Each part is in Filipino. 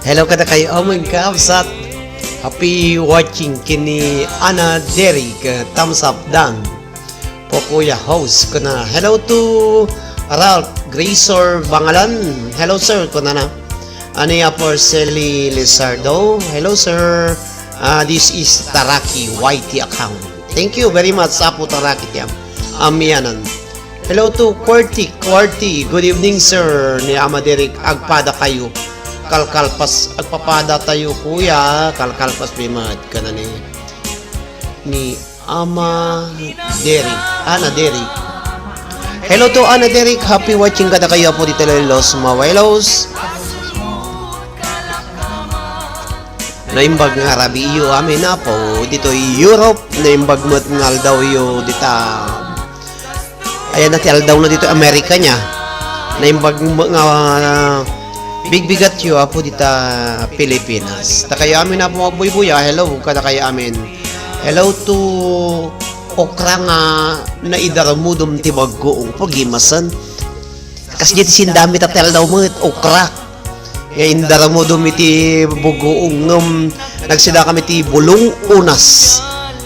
Hello kada kayo, oh my kabsat. Happy watching kini Ana Derek, thumbs up dan. Po kuya host ko na. Hello to Ralph Graysor Bangalan. Hello sir ko na. Ania Porceli Lizardo. Hello sir. This is Taraki YT account. Thank you very much Apo Taraki tiyam. Amianan. Hello to Qwerty. Good evening sir. Ni Ama Derek agpada kayo. Kalkalpas agpapada tayo kuya. Kalkalpas bimad ka na ni Ama Derek. Ana Derek. Hello to Ana Derek. Happy watching kada kayo po dito Los Mawelos. Naimbag nga rabi iyo amin na po dito Europe. Naimbag mat ngal daw iyo dita. Ayan na daw na dito Amerika niya. Naimbag nga bigbigat yo apo dita Pilipinas. Ta kayo amin na po magbuy-buya. Hello kada kayo amin. Hello to okra nga naidaramudom ti baggoong pagimasan. Kasi dito sindami tatel daw mo okra. Ya indaramudom iti bugoong ngam nagsida kami ti bulong unas.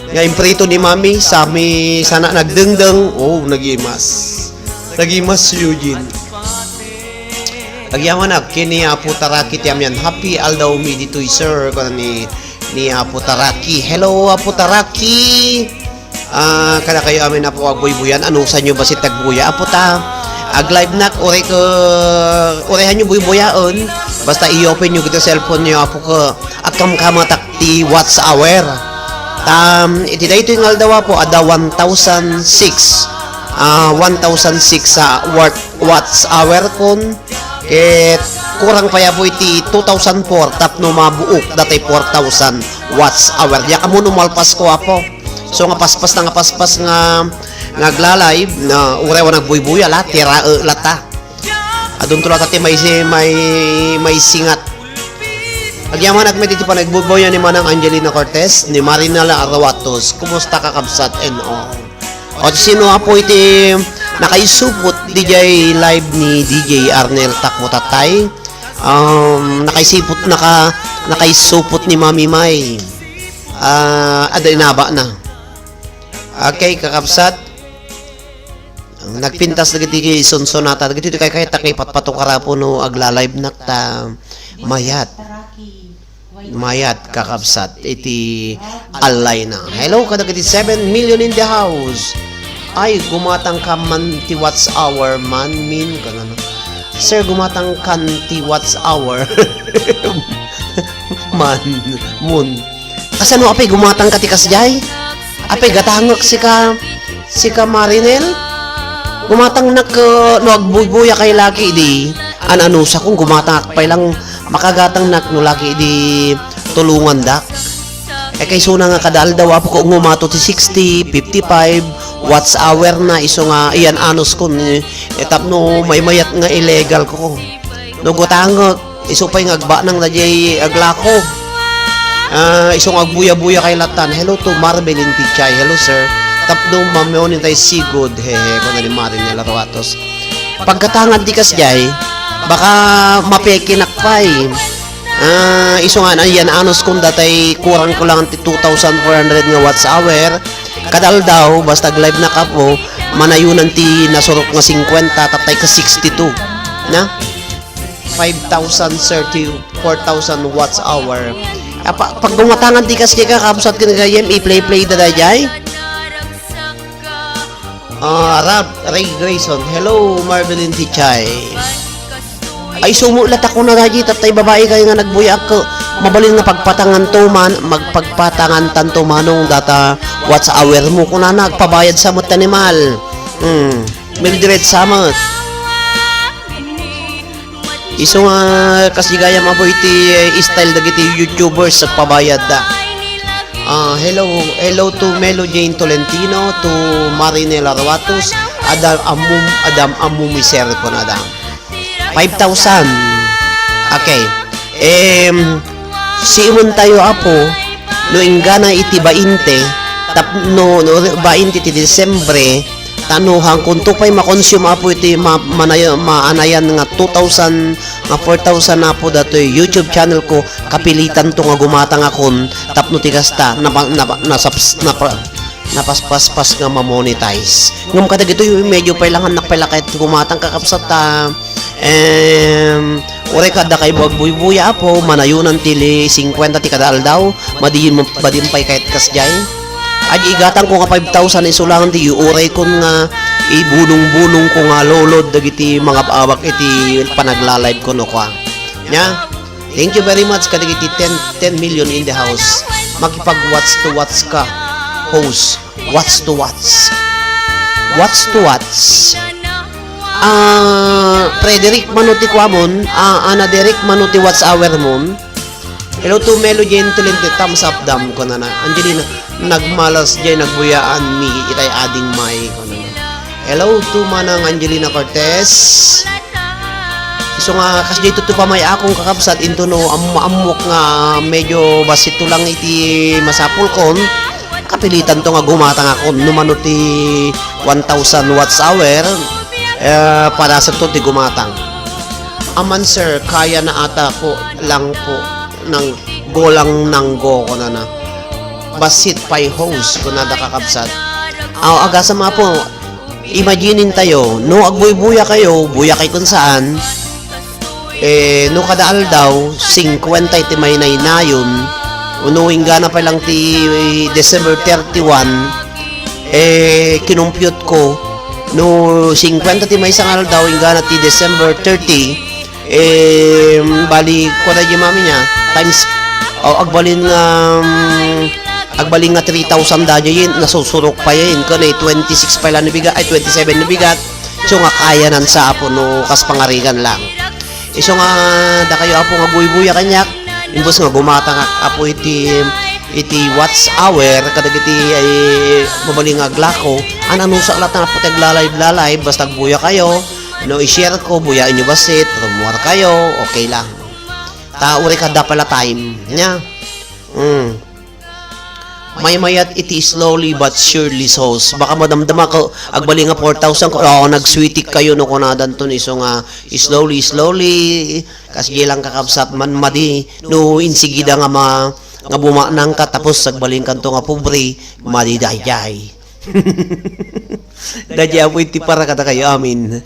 Ya imprito ni mami sami sana nagdengdeng. Oh nagimas. Nagimas Eugene. Agyaman na kini Apo Taraki tiyam yan. Happy aldaw mi dito'y sir ko ni Apo Taraki. Hello Apo Taraki. Kada kayo amin na po agbuy-buyan. Ano sa nyo ba si tagbuya? Apo ta ag-live nak orehan nyo buy-buyaon. Basta i-open nyo kita cellphone nyo Apo ko akam kamatak ti watts hour. Iti dito yung aldawa po ada 1,006 sa watts hour kon. Kurang pa ya po iti 2004 tapno mabuok datay 4,000 watts hour. Diya kamo numalpas ko Apo. So nga paspas na nga paspas nga nagla-live na urewa nagbuy-buya la tira lata. Adun to lata ti may singat. Agyaman at may titi pa nagbuy-buya ni Manang Angelina Cortez ni Marinela Arawatos. Kumusta ka kabsat and all? O sino Apo iti nakaisupot DJ live ni DJ Arnel Takmotatay. Nakaisupot ni Mami May. Ada inaba na. Okay, kakapsat. Nagpintas na giti sonsonata. Giti kay takay patpatukara po no agla-live nakta mayat kakapsat. Iti alay na. Hello, kada giti 7 million in the house. Ay, gumatang ka man ti watts hour man min ganun. Sir, gumatang kan ti watts hour. Man mun. Kasi ano apay gumatang ka ti kasjay? Apay gatangok si ka Marinel. Gumatang nak no agbuy-buya kay laki di. Ano sa kung gumatang akpay lang makagatang nak no laki di tulungan dak. Kay suna nga kadal daw Apo ko ngumato ti 60, 55 watts hour na iso nga iyan anos ko etap no mayat nga illegal ko. No gutang iso pay nga agba nang dayay aglako. Iso nga agbuya-buya kay latan. Hello to Marbelin Tichay. Hello sir. Tap no mameon tay sigod hehe ko na ni Marinela Arawatos. Pagkatangan di kasjay baka mapekinakpay. Iso nga na yan anos kung datay kurang ko lang 2,400 nga watts hour kadal daw basta live na ka po manayunan ti nasurok nga 50 tatay ka 62 na 5,030 4,000 watts hour. Pag gumatangan di kasi ka kapsat ka nagayem i-play dadayay. Ray Grayson. Hello Marvelin Tichay. Ay sumulat ako na gaji tatay babae kayo nga nagbuya ako mabalin nga pagpatangan to man magpagpatangan tanto manong data what's hour mo kung na nagpabayad sa mo't animal. Mildred Samot. Iso nga kasi gaya mo po iti style dagiti YouTubers sa pabayad da. Hello to Melo Jane Tolentino, to Marinel Arwatos, Adam Amumiser ko na da. 5,000. Okay. Siimon tayo apo, no ingana iti 20, no 20 ti Desembre, tanuhang kung to pa'y makonsume apo iti maanayan nga 2,000 nga 4,000 na po dato YouTube channel ko, kapilitan to nga gumatang akon tapno ti kasta napaspaspas nga mamonetize ngam kadag ito yung medyo pailangan nakpalakit gumatang kakapsat ore kada kay buya po manayunan tili 50 ti kada aldaw madin pay kahit kasjay ay igatang ko nga 5,000 isulang di uray kon nga ibunong-bunong ko nga lolod dagiti mga awak iti panagla-live ko no kwa nya. Thank you very much kadagiti 10 million in the house. Makipag-watch to watch ka host. Watch to watch. Watch to watch. Frederick Manuti Kwamon, Ana Derek Manuti Watch Hour Mon. Hello to Melo Gentleman, thumbs up dam ko na Angelina, nagmalas dyan, nagbuyaan mi, itay ading may ko na. Hello to Manang Angelina Cortez. So nga, kasi dito to pa may akong kakapsat into no, amok nga, medyo basito lang iti masapul kon. Kapilitan to nga gumatang ako, numano ti 1,000 watts hour, para sa to ti gumatang. Aman sir, kaya na ata ko lang po ng golang ng go ko na basit pay host ko na kakapsat aga sa mga po imaginein tayo no agbuy-buya kayo buya kay kung saan no kadaal daw 50 iti may nayon unuing gana pa lang ti December 31 kinumpyut ko no 50 ti may sangal daw ingana ti December 30 bali ko na yung mami niya times agbalin nga 3,000 dadyo yun nasusurok pa yun kanay 26 pa lang nabigat ay 27 nabigat so nga kaya nan sa apo no kas pangarigan lang so nga da kayo apo nga buy-buya kanyak imbos nga gumata nga apo iti watch hour kadag iti ay mabaling nga glako ano sa lahat na putag lalay basta buya kayo no i-share ko buyain nyo basit rumuar kayo okay lang uri kada pala time nya mayat iti slowly but surely sauce baka madamdama ko agbali nga 4,000 ko nagswitik kayo no kunadan to iso nga slowly kasi lang kakapsat man madi no insigida nga nga bumanang ka tapos agbaling kanto nga pobre madi dayjay dadya po iti para kata kayo amin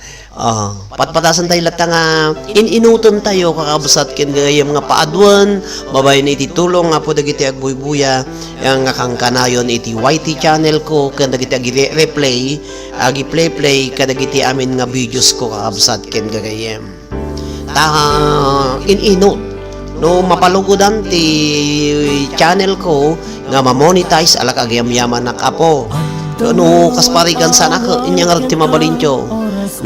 patpatasan tayo lahat nga inuton tayo kakabasat kin gayam nga paadwan babay na iti tulong nga po dagiti agbuy-buya yang nga kang kanayon iti YT channel ko kan dagiti agi-replay agi-play kadagiti amin nga videos ko kakabasat kin gayam inunot no mapalugodan ti channel ko nga ma-monetize alak agyam-yaman na kapo no kasparigan sana ka inyang ti mabalincho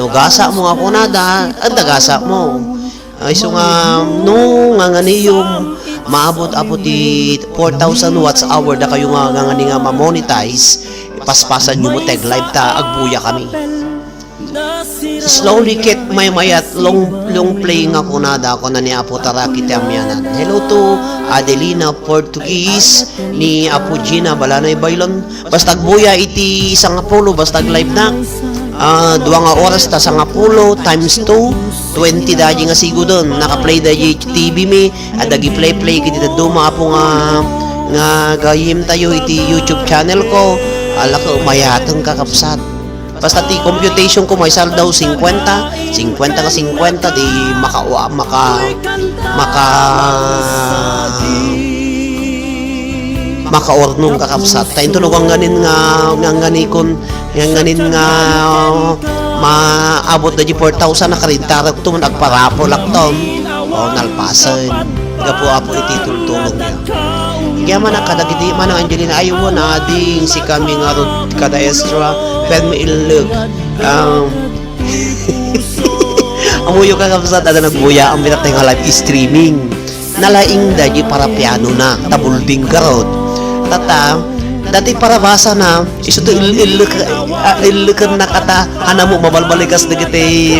no gasa mo ako nada at gasa mo ay so nga no nga nganiyom maabot apo ti 4,000 watts hour da kayo nga ngani nga ma-monetize paspasan nyo mo tag live ta agbuya kami slowly kit mayat long playing ako nada ako na ni Apo Taraki Tiamyanan. Hello to Adelina Portuguese ni Apo Gina Balanay Baylon basta agbuya iti sangapulo basta live na 2 nga oras ta sangapulo times 2 20 daji nga sigo doon naka-play daji TV mi at dagi play kiti duma apo nga gayim tayo iti YouTube channel ko ala ko mayatang kakapsat basta ti computation ko may sal daw 50 nga 50 di makaornong kakapsat tayo tunog ang ganin nga maabot na di 4,000 na karintarap ito nagparapo lang ito nalpasan gapo apo iti tultulong niya Kaya man kadagiti man ang Angelina ayaw na ading si kami nga rod kada extra pero may ilog. Amuyo ka kapsat ada nagbuya ang binatay nga live streaming. Nalaing daji para piano na tabulding garod. Tata dati para basa na iso to ilok na kata hana mo mabalbalikas dagiti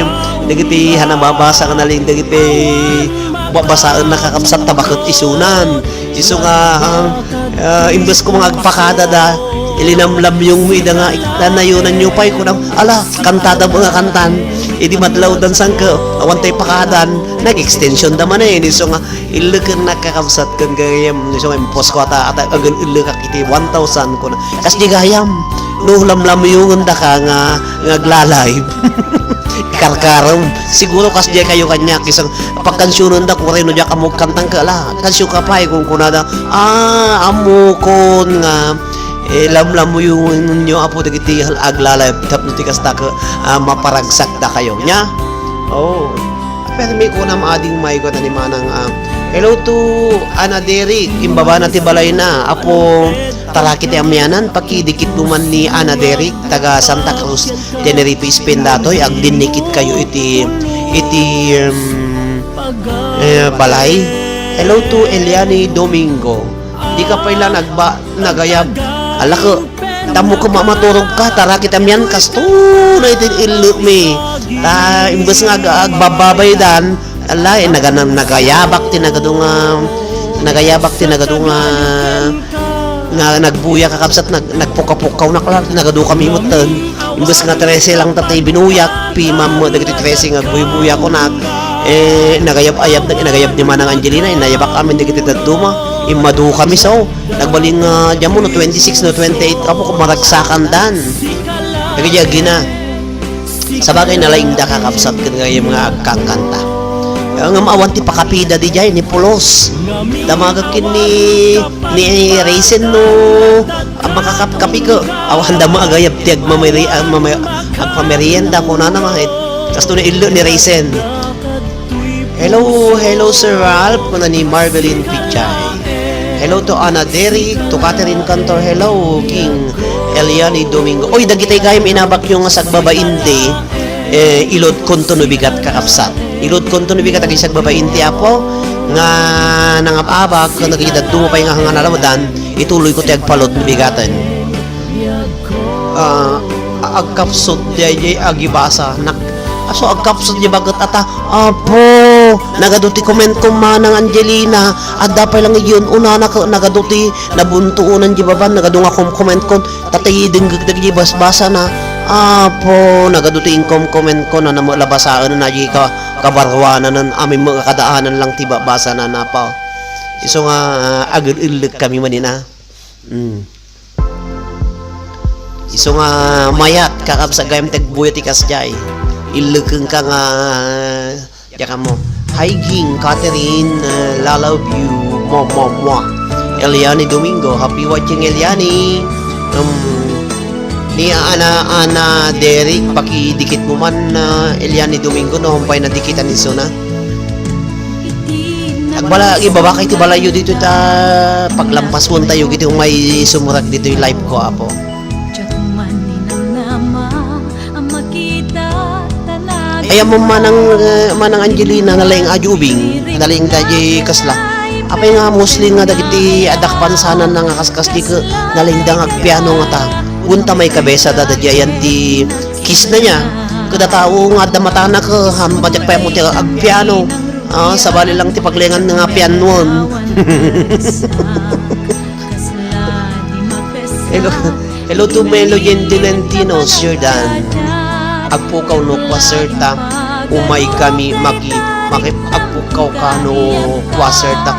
hana mabasa ka naling dagiti babasaan nakakapsat tabakot isunan iso nga imbes ko mga agpakada da ilinamlam yung muida nga itanayunan nyo pa'y kunang ala kantada mga kantan idi madlaw dan sangka awantay pakadan nag-extension daman iso nga ilukan nakakapsat kan gayam iso nga impos ko ata agal ilukak iti 1,000 ko na kas di gayam nuhlamlam yung da ka nga nagla-live karkaram siguro kas di kayo kanya kisang pagkansyonon da kung rin no diya kamog kantang ka ala kansyo ka pa kung kunada amukon nga lamlam mo yung ninyo apo dagiti aglalay tapno tikas ta maparagsak da kayo nya pero may kunam ading may ko na ni manang hello to Ana Derek imbaba na ti balay na apo talakit amyanan pakidikit duman ni Ana Derek taga Santa Cruz Tenerife Spain datoy ag dinikit kayo iti balay. Hello to Eliani Domingo di ka pa ila nagayab ala ko tamo ko mamaturog ka tara kita miyan kasto na itin ilok mi ta imbes nga agbababay dan ala nagayabak tinagadunga nga nagbuya kakapsat nagpukapukaw na kala nagadu kami mutan imbes nga 13 lang tatay binuyak pi mamo dagiti 13 nga buya ko nagayab ni manang Angelina inayabak kami dagiti daduma imadu kami so nagbaling jamo no 26 no 28 apo ko maragsakan dan kagaya gina sa bagay nalaing da kakapsat kagaya mga kakanta nga maawan ti pakapida di jay ni Pulos damagakin ni Raisin no ang makakapkapi ko awan da maagayab ti agpamerienda ko na naman kasto na ilo ni Raisin hello Sir Ralph kuna ni Marvelyn Pichay. Hello to Ana Derek, to Catherine Cantor, hello King Eliani Domingo. Oy, dagitay gayam inabak yung sagbabainte ilod konto no bigat kakapsat. Ilod konto no bigat agi sagbabainte apo nga nangababak nagidad dumo pay nga nalamadan ituloy ko ti agpalod no bigatan. Agkapsot di agibasa aso agkapsot di bagat ata apo nagaduti comment ko manang Angelina at dapay lang iyon una nagaduti nabuntuunan di baban nagadunga comment ko tatay dinggagdag basbasa na apo nagaduti comment ko na namulabasaan na di ka kabarwanan ng aming mga kadaanan lang tiba basa na napaw iso nga agil-ilig kami manina iso nga mayat kakab sa gayam tagbuyat ikas jay ilukeng ka nga yaka mo hi King Catherine love you mo Eliani Domingo happy watching Eliani ni Ana Derek pakidikit mo man Eliani Domingo no humpay na dikitan ni Sona agbala ibaba kay ti balayo dito ta paglampas mo tayo gito may sumurag dito yung live ko apo Ayan mo manang Angelina nalayang ajubing nalayang daji kasla apay nga muslim nga dagiti adak pansanan nga kaskas di ka nalayang dang agpiano nga ta unta may kabesa dadadya yan ti kiss na niya kada tao nga damatana ka hambadyak pa mo ti agpiano sabali lang ti paglengan nga pianon hello to Melo Gentilentinos Jordan agpukaw no kwaserta umay kami agpukaw ka no kwaserta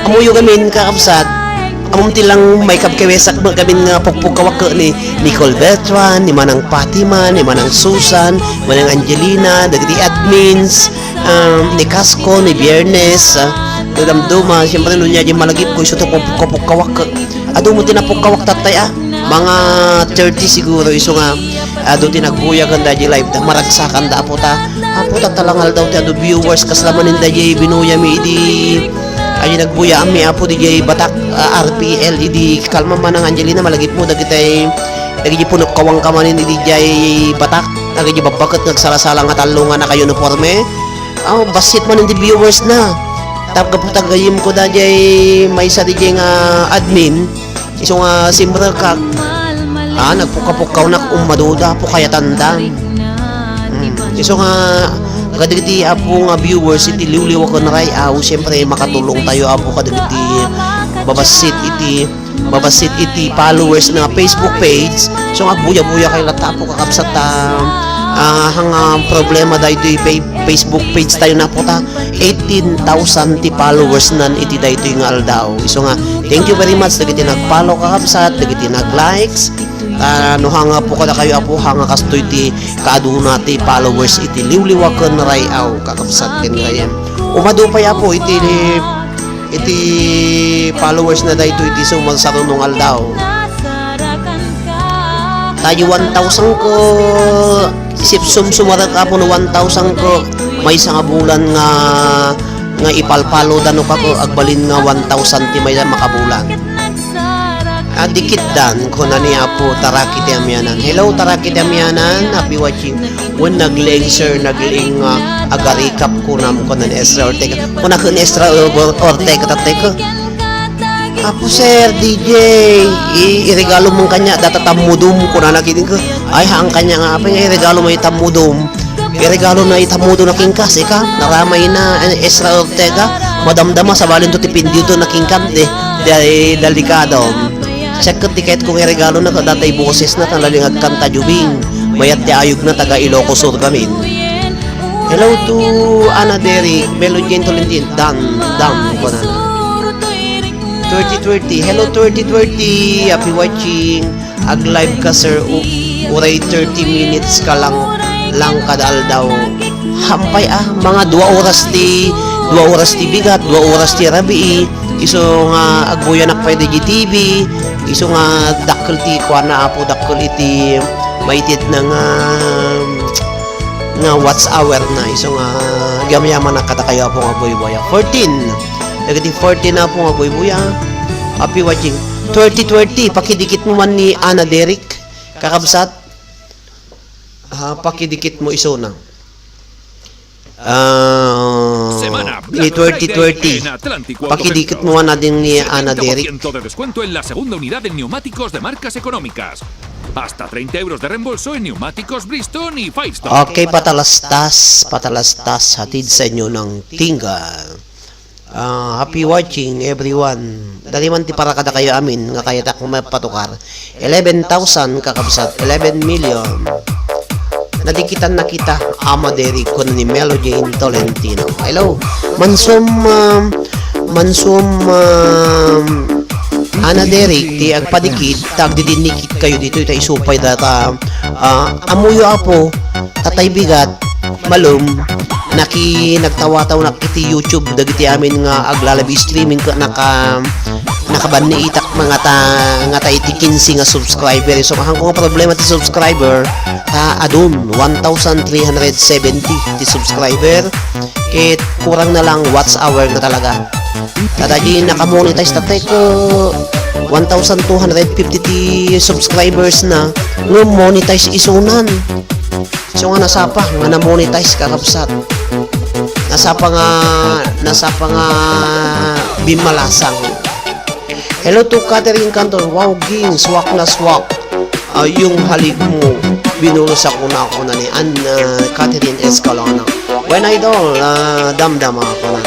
amuyo gamin kakapsat amunti lang may kapkewesak mo gamin nga pukpukawak ni Nicole Bertran ni manang Fatima ni manang Susan manang Angelina dagiti admins ni Casco ni Biernes damduma siyempre nun niya di malagip ko iso to pukpukawak ado mo tinapukawak tatay mga 30 siguro iso nga ado tinagbuya kan daji live da maragsakan da apo ta talangal daw ti ado viewers kaslaman in daji binuya mi di Ay nagbuya ami apo DJ Batak RPL idi kalma man ang Angelina malagip mo dagitay dagi punok kawang kamanin ni DJ Batak dagi babakat nagsala-sala nga talungan na kayo uniforme. Basit man hindi viewers na. Tagaputagayim ko da DJ may sa DJ nga admin iso nga simra kag nagpukapukaw na maduda po kaya tanda. Iso nga kadagiti apo nga viewers iti liwliwa ko na ray siyempre makatulong tayo apo kadagiti babasit iti followers na Facebook page. So nga buya-buya kay latapo kakabsat hang problema dahito Facebook page tayo na po ta 18,000 ti followers nan iti dahito yung aldaw. So nga thank you very much dagiti nag-follow kakabsat dagiti nag-likes hanga po kada kayo apo hanga kastoy ti kaaduna ti followers iti liwliwakon ray kakabsat ken gayem umadupay apo iti followers na dayto iti sumalsarunong aldaw tayo 1,000 ko isip sumarak apo no 1,000 ko may isang bulan nga ipalpalo dano ka ko agbalin nga 1,000 ti may makabulan. Dikit dan ko na niya po Tarakit Amyanan. Hello Tarakit Amyanan, happy watching. When nagling sir nagling agarikap ko na mo na Estra Ortega. Kung na kun Estra Ortega tateko. Apo sir DJ, iregalo mong kanya datatamudum ko na nakiting ko. Ay hang kanya nga apa nga iregalo mo itamudum. Iregalo na itamudum na kingkas ka. Naramay na Estra Ortega. Madamdama sa balin to tipindio to na kingkam delikado. Check ko tiket kung iregalo na kadatay boses na talaling agkanta jubing mayat ti ayog na taga Ilocos Sur kami. Hello to Ana Derek Melodian Tolentin Dan ko na 3020 hello 3020 happy watching ag live ka sir uray 30 minutes ka lang kadal daw hampay mga 2 oras ti bigat 2 oras ti rabi iso nga agbuya na pwede GTV iso nga dakkel ti kuana apo dakkel iti maitit na nga watch hour na iso nga gamyaman na katakayo apo nga boy-boya 14 negative 14 na po nga boy-boya happy watching 3020 pakidikit mo man ni Ana Derek kakabsat pakidikit mo iso na ni 2020 pakidikit mo na din ni Ana Derek de descuento en la segunda unidad en neumáticos de marcas económicas. Hasta 30 euros de reembolso en neumáticos Bridgestone y Firestone. Okay, patalastas hatid sa inyo ng Tinga. Happy watching everyone. Dali man ti para kada kayo amin nga kaya ta kung mapatukar 11,000 kakabsat 11 million. Nadikitan na kita Ama Derek ko ni Melody Tolentino. Hello Mansum Ana Derek ti agpadikit tag didinikit kayo dito ita isupay data amuyo apo tatay bigat malum nagtawa-taw na kiti YouTube dagiti amin nga aglalabi streaming nakaban ni itak mga nga iti 15 nga subscriber so kahang kung problema ti subscriber adun 1,370 ti subscriber kit kurang na lang watch hour na talaga tadaji nakamonetize tatay ko 1,250 ti subscribers na nga monetize isunan so nga nasapa nga na-monetize kakapsat nasapa nga bimalasang. Hello to Catherine Cantor. Wow, ging, swak na swak. Yung halik mo, binulos ako na ni Catherine Escalona. When idol, damdam ako na.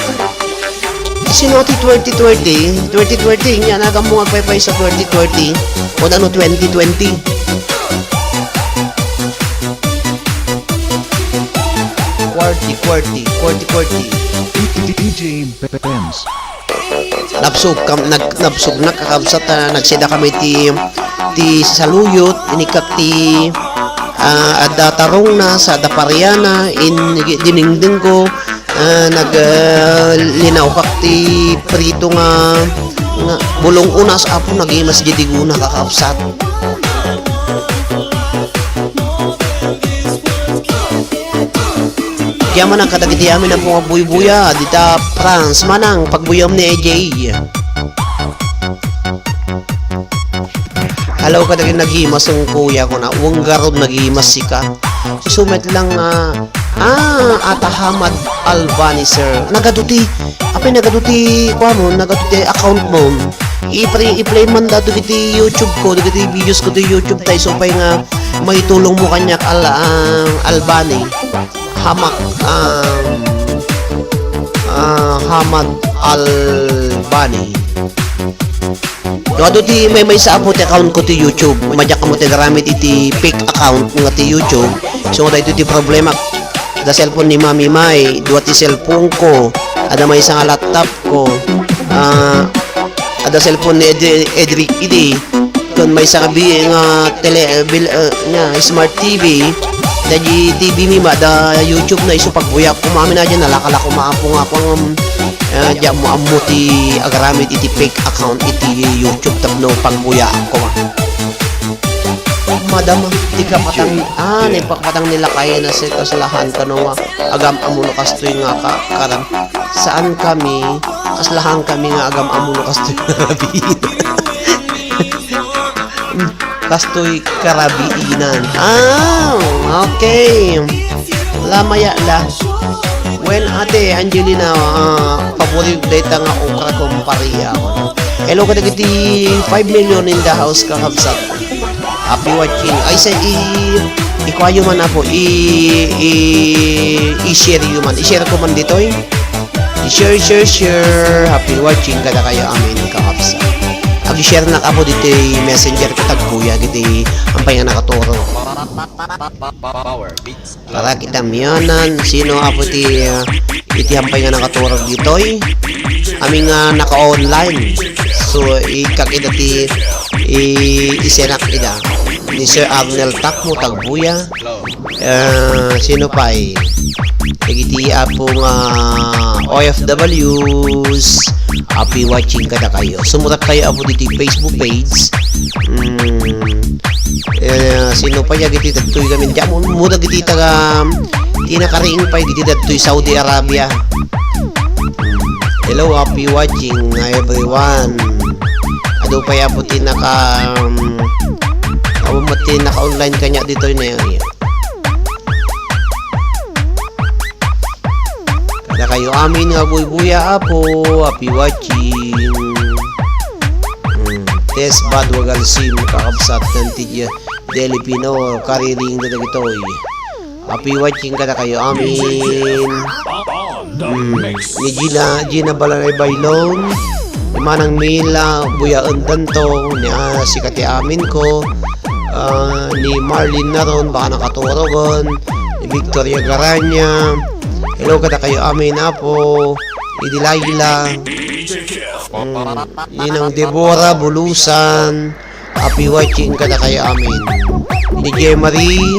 Sinoti 2020, niya nagamong agpaypay sa 2020 o ano 2020. Quarty. DJ Benz. Napsog na kakabsat nagsida kami ti saluyot inikak ti adda tarong na sa Dapariana diningding ko naglinaw kak ti prito nga bulong unas apo nagimas gidiguna kakabsat. Diyan man ang kadagiti amin ang mga buy-buya. Dita France manang pagbuyam ni AJ. Hello kadagiti nagimas ang kuya ko na. Uwang garod nagimas sika. Sumet lang Atahamad Albani sir. Nagaduti. Apay nagaduti kuha mo. Nagaduti account mo. I-play man dato kiti YouTube ko. Kiti videos ko to YouTube tayo. So pay nga may tulong mo kanyak Albani. Hamad Albani. Doon ti may sa abot account ko ti YouTube. Madyak mo ti garamit iti fake account nga ti YouTube. So ito ti problema. Da cellphone ni Mami May, dua ti cellphone ko. Ada may isang laptop ko. Ada cellphone ni Edric idi. Kun may isang nga smart TV. Da TV mi da YouTube na iso pagbuyak ko mami na dyan nalakala ko maapong diyan mo amuti agaramit iti fake account iti YouTube tabno pagbuya ko madam di ka patang nipakpatang nila kaya na sa kasalahan kano agam amuno kastoy nga karam saan kami kasalahan kami nga agam amuno kastoy karabiin kastoy karabiinan okay lamaya la. When ate Angelina paborito data nga okra kumpariya ako. Hello kadagiti 5 million in the house kakabsat. Happy watching. Ay sa ikwayo man ako i-share you man. I-share ko man dito eh. I-share. Happy watching kada kayo amin kakabsat. Ag-share na ako dito messenger ko tagkuya giti ampay nga nakaturo. Para kita miyanan sino apo iti ampay nga nakaturog ditoy aming naka-online so ikakita ti isenak ida ni Sir Arnel Takmo tagbuya sino pa iti apong OFWs happy watching kada kayo sumurat kayo apo dito Facebook page sino pa ya giti datoy kami diyan mo giti taga tinakariing pa giti datoy Saudi Arabia. Hello, happy watching everyone. Ado pa ya po tinaka online kanya dito na yan. Kada kayo amin nga buy-buya apo happy watching. Test bad wagal sim kakabsat ng tidya Delipino kariring na dagitoy. Happy watching kada kayo amin. Ni Gina Balanay Bailon manang Mila buyaan tanto ni sikati amin ko ni Marlene Naron baka nakaturogon ni Victoria Garanya. Hello kada kayo amin apo Idilayla Ninang Deborah Bulusan happy watching kada kayo amin ni J. Marie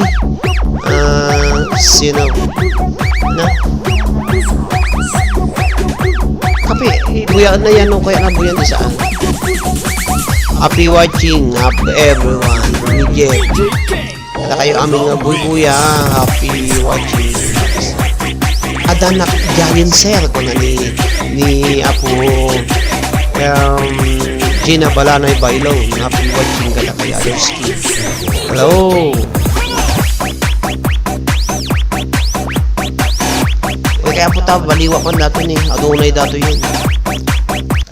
sino na kape buyaan na yan o kaya nga buyan isaan happy watching everyone ni J. kada kayo amin nga buya happy watching adanak Jalin Sir ko na ni Apo Gina Balanay Bailon happy watching kada kay Adolski. Hello kaya po ta baliwa ko nato ni adunay dato yun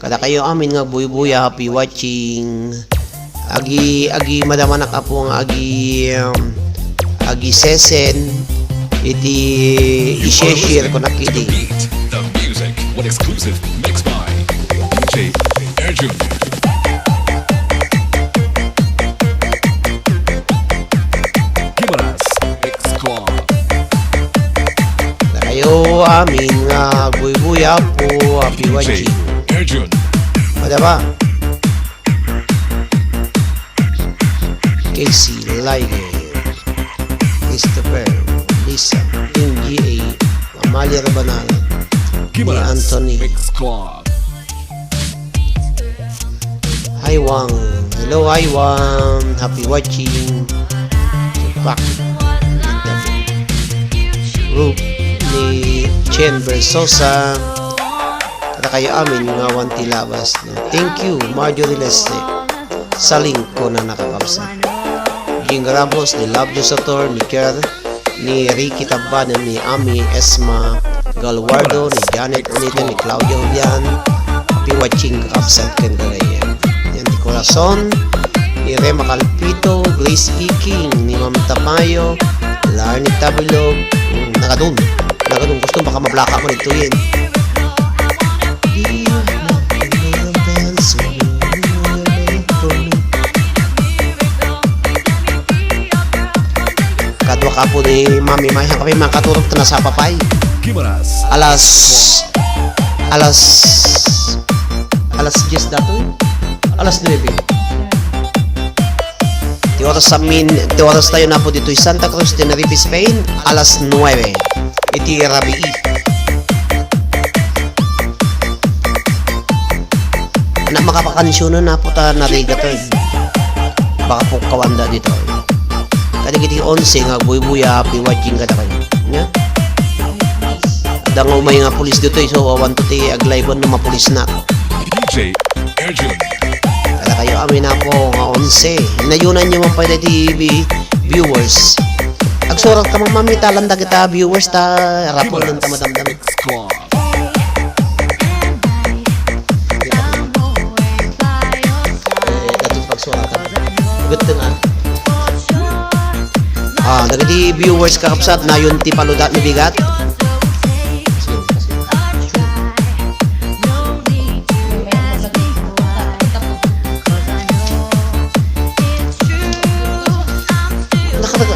kada kayo amin nga buy-buya happy watching agi madamanak apo nga agi sesen iti i-share ko nakiti The music, what exclusive mixed by DJ Erjun. Gimaras Mix Club. na kayo amin nga buy-buya po happy watching Erjun. ada ba Casey Laige Christopher Lisa NGA Amalia Rabanal Gimaras Anthony. Mix Club. Hi Wang. Hello Hi Wang. Happy watching. Back. Group ni Chen Versosa. Kada kayo amin nga wanti labas. Thank you, Marjorie Leslie. Saling ko na nakakapsa. Ging Ramos, ni Love Sator, ni Kier, ni Ricky Tabanan, ni Ami Esma Galwardo, ni Janet Unita, ni Claudia Julian. Happy watching kakapsat kan karayan. Yan ni Corazon, ni Rema Calpito, Grace E. King, ni Ma'am Tamayo, Larny Tabilog, nakadun, gusto baka mablaka mo nito yun. Kadwa ka po ni Mami May, kami makaturog na sa papay. Alas 10 dato, alas 9. Di oras tayo na po dito sa Santa Cruz de Tenerife, Spain, alas 9. Iti Rabii. Anak makapakansyonan na po ta nariga to. Baka po kawanda dito. Kadi kiti 11 nga buy-buya piwatching kada kayo. Nya? Ada nga umay nga pulis dito so awan to ti aglaybon na mapulis na. DJ Erjun. Kada kayo amin na po nga 11. Nayunan nyo man pa TV viewers. Agsurat ka mamami talanda kita viewers ta rapol ng tamadamdam. Dating pagsuratan. Good nga. Nagadi viewers kakapsat na yun ti paludat ni bigat.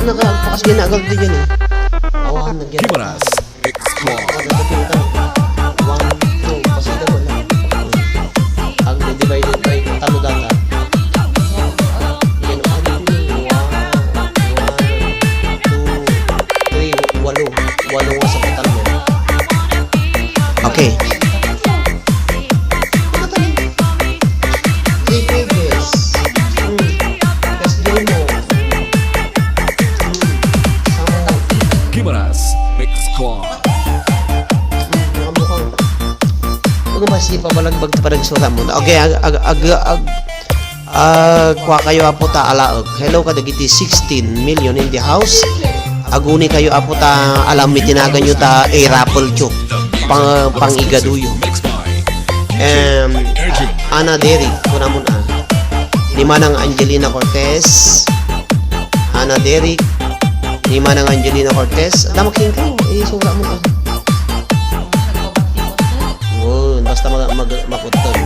Nakapakas ginagag din yun eh. Awahan na gyan. Kimaras. Nagkapita. 1, 2, pasida mo lang. Ang divided by taludata. Yan ang ano din. 1, 2, 3, 8. 8 nga sa katal mo. Okay. 3 pages. Best day mo. Kimaras. Mix Squad. Ano ba si pabalagbag pa nagsura mo? Okay, kuha kayo apo ta alaog. Hello kadagiti 16 million in the house. Aguni kayo apo ta alam mi tinagan nyo ta raffle chok. Pang igaduyo. Ana Derry, kuna mo na. Lima ng Angelina Cortez. Ana Derry. Lima ng Angelina Cortez. Alam mo king ko, sura mo ka. Basta maputol.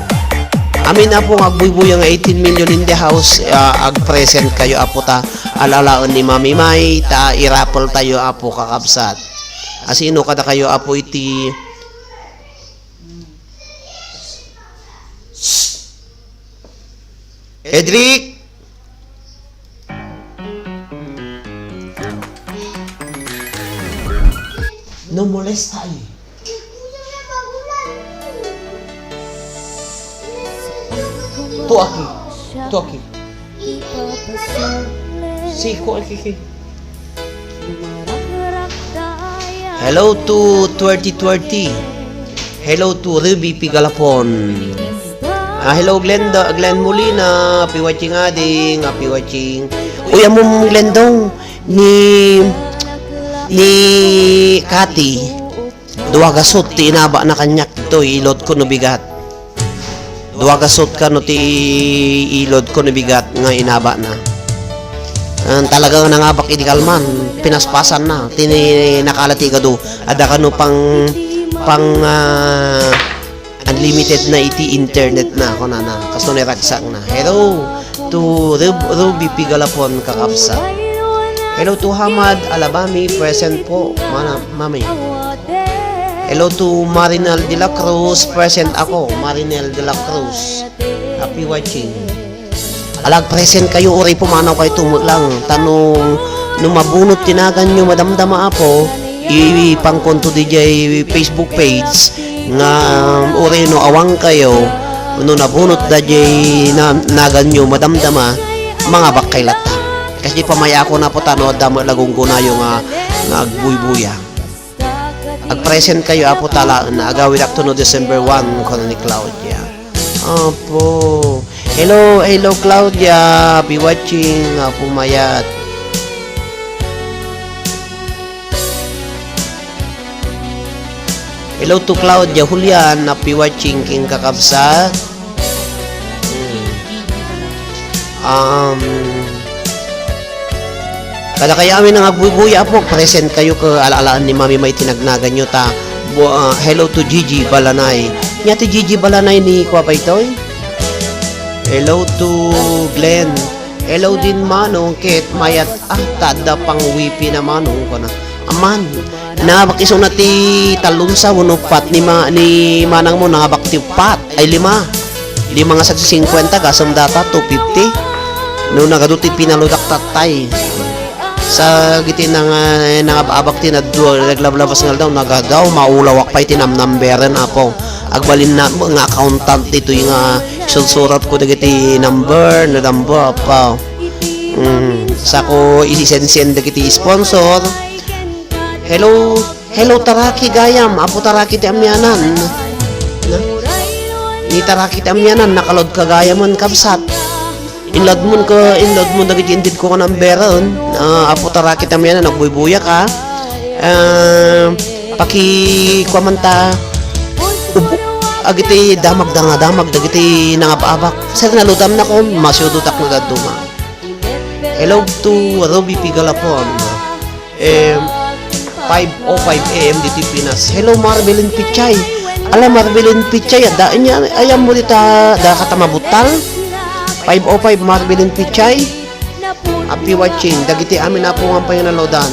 Amin na po agbuybuy ang 18 million in the house. Ag-present kayo apo ta alalaon ni Mami May ta i-raffle tayo apo kakabsat. Asino kada kayo apo iti Edric. No molesta eh. Tu aquí. Siko aquí. Hello to 2020. Hello to Ruby Pigalapon. Hello Glenn Molina. Happy watching ading. Happy watching. Uy, among Glenn dong ni Kati. Duwa gasot ti inaba na kanyak to ilod ko no bigat. Duwa gasot ka no ti ilod ko no bigat nga inaba na. Talagang nangabak idi kalman, pinaspasan na. Tini nakalati ka do. Ada ka no pang unlimited na iti internet na ako na kaso niragsak na. Hello to Ruby Pigalapon kakapsa. Hello to Hamad Alabami, present po mami. Hello to Marinel de la Cruz, present ako Marinel de la Cruz. Happy watching. Alag present kayo uri pumanaw kayo tumot lang. Tanong nung mabunot tinagan nyo madamdama apo ipangkonto DJ Facebook page nga uri no awang kayo no nabunot DJ na nagan nyo madamdama mga bakailat kasi pamaya ako na po tano damo lagong kunayo nga agbuybuya Ag-present kayo apo tala na agawid akto no December 1 kono ni Claudia. Apo. Hello Claudia. Be watching apo mayat. Hello to Claudia Julian, happy watching king kakabsat. Kada kaya amin nga buya po, present kayo ka alaalaan ni Mami may tinagnagan nyo ta. Hello to Gigi Balanay. Nyati Gigi Balanay ni Kwa pa itoy. Hello to Glenn. Hello din Manong Kit Mayat. Tada pang wipi na Manong ko na. Aman. Nabakiso na ti talunsa uno pat ni manang mo nangabak ti pat ay 5 nga sa 50 kasam data 250 no nagaduti pinaludak tatay sa giti nangabak ti naglablabas nga daw nagadaw maulawak pa iti numberan apo agbalin na nga accountant dito yung susurat ko dagiti number pa sa ko isisend dagiti sponsor. Hello Taraki Gayam, apo Taraki ti amyanan. Ni Taraki ti amyanan nakalod ka Gayamon kabsat. Inload mo dagiti indid ko kanang beron. Apo Taraki ti amyanan nagbuy-buya ka. Paki-komanta agiti damag dagiti nangababak. Sa naludam na ko masyudutak na gaduma. Hello to Ruby Pigalapon. 5:05 AM dito Pinas. Hello Marvelin Pichay. Alam Marvelin Pichay, daan niya ayam mo dita da katamabutal. 5:05 Marvelin Pichay. Happy watching. Dagiti amin na po ang panginalodan.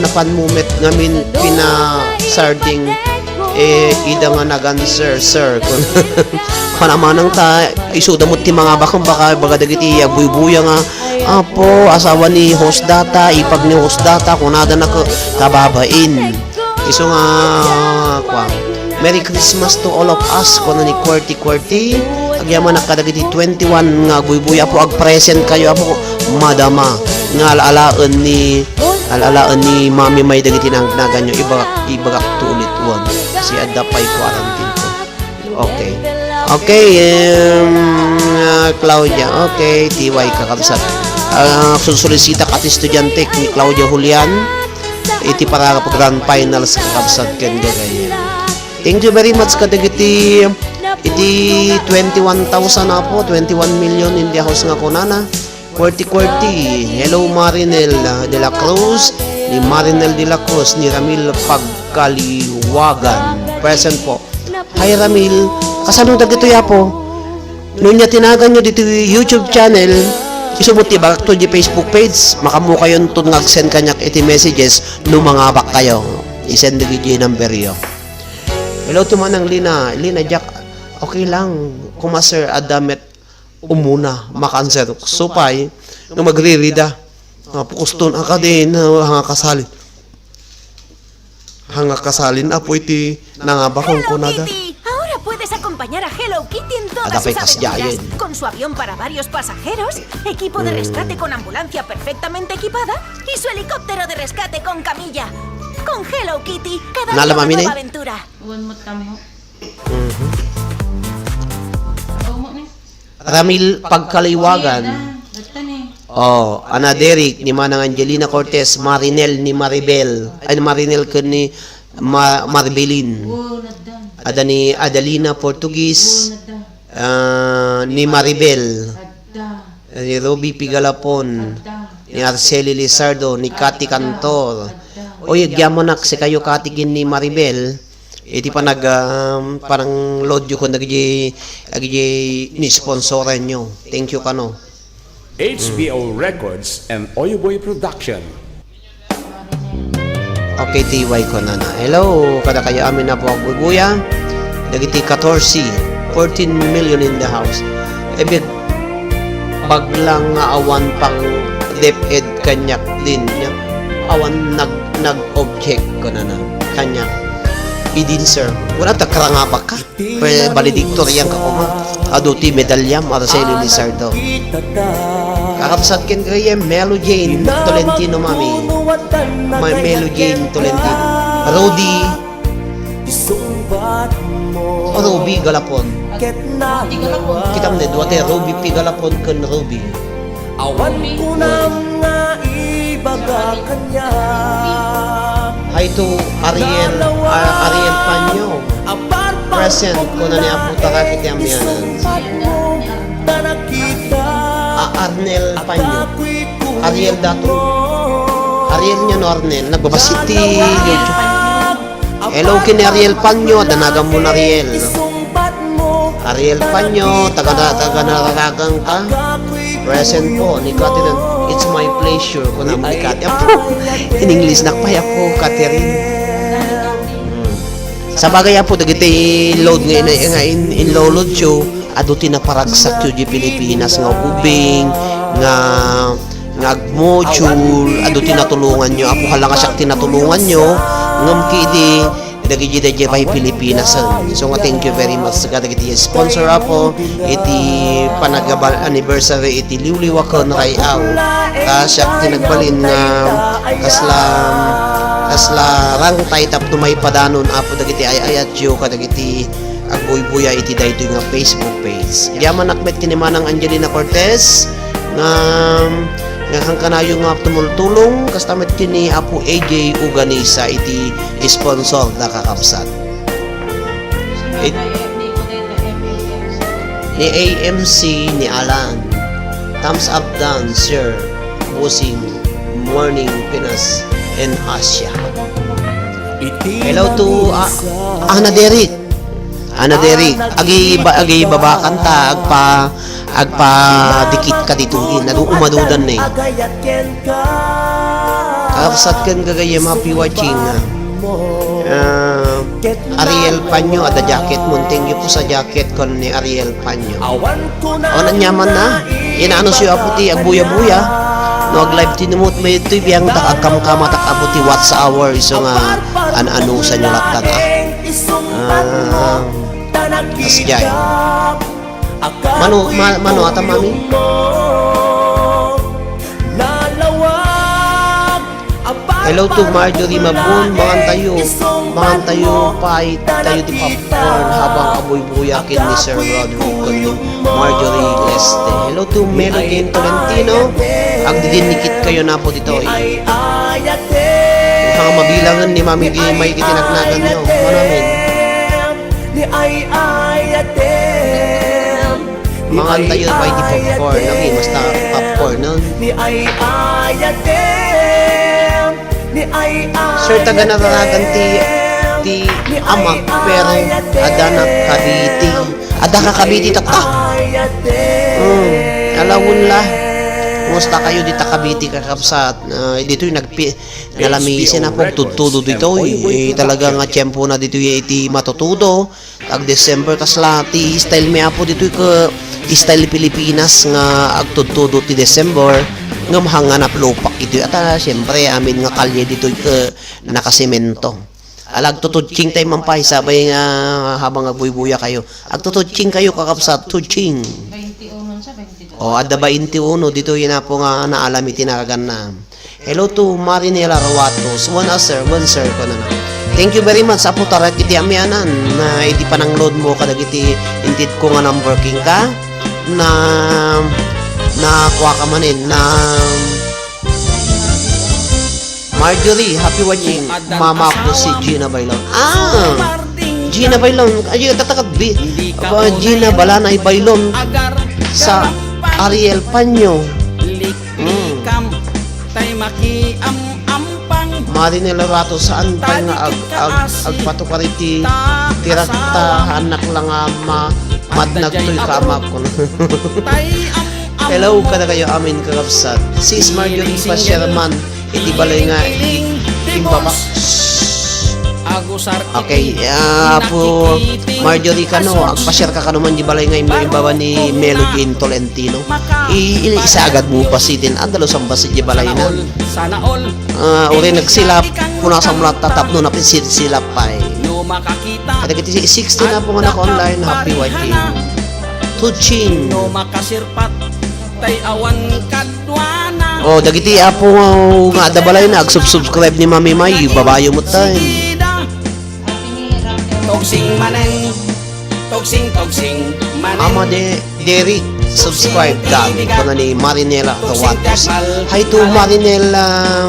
Napanmumet ngamin pina-sarding ida nga nagan sir. Panamanang ta isuda mo ti mga bakang baka dagiti buy-buya nga apo asawa ni host data ipag ni host data kunada na kababain iso nga kwa Merry Christmas to all of us kuno ni QWERTY agyaman nakadagiti 21 nga buy-buya po ag present kayo apo madama nga alaalaan ni Mami may dagiti nang naganyo ibagak to ulit one si adda pay quarantine ko. Okay, Claudia. Okay, TY kakabsat. Susulisita ka estudyante ni Claudia Julian. Iti para po grand finals kakabsat ken gagay. Thank you very much kadagiti iti 21,000 na po, 21 million in the house nga kunana. QWERTY. Hello Marinel de la Cruz, ni Marinel de la Cruz, ni Ramil Pagkaliwagan. Present po. Hi Ramil, kasano dagito ya po? Noon niya tinagan nyo dito YouTube channel, isubot ti bakak to di Facebook page, makamu kayo to nag-send kanyak iti messages no mga bak kayo. I-send dagi number yo. Hello to manang Lina Jack. Okay lang, kumaser adamet umuna makanser supay no magririda. Pukuston ka din hanga kasalin apo iti nangabakong kunada. Ahora puedes acompañar a Hello Kitty en todas Ada sus pecas aventuras. yayen. Con su avión para varios pasajeros, equipo de rescate con ambulancia perfectamente equipada y su helicóptero de rescate con camilla. Con Hello Kitty, cada día Nala, una mami, nueva ne? aventura. Ramil Pagkaliwagan. Ana Derek ni Manang Angelina Cortez, Marinel ni Maribel. Ay Marinel ken ni Marbelin. Ada ni Adelina Portugis. Ni Maribel. Ni Ruby Pigalapon. Ni Arceli Lizardo, ni Cathy Cantor. Oy, agyamonak si kayo katigin ni Maribel. Iti pa parang load yu ko nagji ni sponsoran nyo. Thank you kano. HBO Records and Oyoboy Production. Okay, TY ko na. Hello, kada kayo amin na po ang bubuya. Dagiti 14 million in the house. Ebig baglang nga awan pang DepEd kanyak din niya. Awan nag-object ko na kanyak. Idin sir, wala takranga ba ka? Valedictorian ka ko ma. Aduti medalyam Araceli Lizardo. Kakapsat ken kayo Melo Jane Tolentino mami. Melo Jane Tolentino. Rudy. Ruby Galapon. Kita mo na, duwate, Ruby P. Galapon kan Ruby. Awan ko na nga ibaga kanya. Hi to Ariel, Ariel Panyo. Present ko na niya po takakit yung miyanan. Arnel Panyo. Ariel Dato. Ariel niya no Arnel. Nagbabasiti YouTube. Hello kini Ariel Panyo. Danagan mo na Ariel. Ariel Panyo. Taga-naragang ka. Present po ni Catherine. It's my pleasure ko na ni Catherine. In English nakpaya po Catherine. Sa bagay po dagiti load nga in load yo adu tinaparagsak yo di Pilipinas nga ubing nga module adu tinatulungan nyo apo hala nga siya tinatulungan nyo ngam kidi dagiti dagiti pay Pilipinas so nga thank you very much sa dagiti sponsor apo iti panagabal anniversary iti liwliwakon rayaw ta siya tinagbalin nga kasla rangtay tapno may padanon apo dagiti ayayat yo kadagiti agbuy-buya iti daytoy nga Facebook page. Yaman nakmet kini manang Angelina Cortez nga hang kanayo nga tumultulong kastamet kini apo AJ Uganisa iti sponsor na kakapsat. Ni AMC ni Alan. Thumbs up down sir. Busing morning Pinas and Asia. Hello to Ana Derek. Ana Derek, agi babakan ta agpa dikit ka dituin nadu umadudan ni. Kakasat kan gagayam happy watching. Ariel Panyo ada jacket mo. Thank you po sa jacket kon ni Ariel Panyo. O nanyaman na. Inaano siya aputi agbuya-buya. No live tinumot may ito biyang takakam tak aputi watts hour so nga ano sa nyo laktan asjay mano ata mami hello to Marjorie Mabun mangan tayo pay tayo di popcorn habang abuy-buyakin ni Sir Roderick kundi Marjorie Leste. Hello to Melody Tolentino agdidinikit kayo na po dito mukhang mabilangan ni Mami di may kitinagnagan nyo manamin mangan tayo pay di popcorn lagi basta popcorn nun Sir taga nataragan ti amak pero ada ka Cavite takta alawon la kumusta kayo dito Cavite kakapsat dito yung nalamisin na po tutudo dito talaga nga tiyempo na dito iti matutudo ag December kaslati style mi apo dito style Pilipinas nga agtutudo ti December nga mahanganap lupak ito at siyempre amin nga kalye dito nakasemento agtutudking tayo mampay sabay nga habang agbuy-buya kayo agtutudking kayo kakapsat tudking 21 sa 22 o adda 21 dito yun na po nga naalami tinaragan na hello to Marinela Rawatos one sir ko na thank you very much apo tarat iti amianan na iti panang load mo kadagiti intid ko nga number king ka na kuha ka manin na Marjorie, happy watching. Mama ko si Gina Bailon. Gina Bailon. Ay, tatakad. Gina Balanay Bailon sa Ariel Panyo. Marinela Rato saan pa nga agpatukariti tirakta anak lang madnag to'y kamap ko. Hello ka na kayo amin kakapsat. Sis Marjorie Pasherman. Iti balay nga imbabak. Okay, po Marjorie kano, agpa-share ka naman di balay nga imbaba ni Melody Tolentino. Isa agad mo pasitin andalo sang basit di balay na. Uri nagsilap kuna sa mulat tatap no napisit silap pay. Kada kiti 60 na po nga online happy watching. Tuching. Tay awan kadwana. Oh, dagiti apo nga ada balay na subscribe ni Mami May babayo mo tay. Togsing manen, togsing manen. Ama de Derek, subscribe dan ko na ni Marinela Tawatos. Hi to Marinela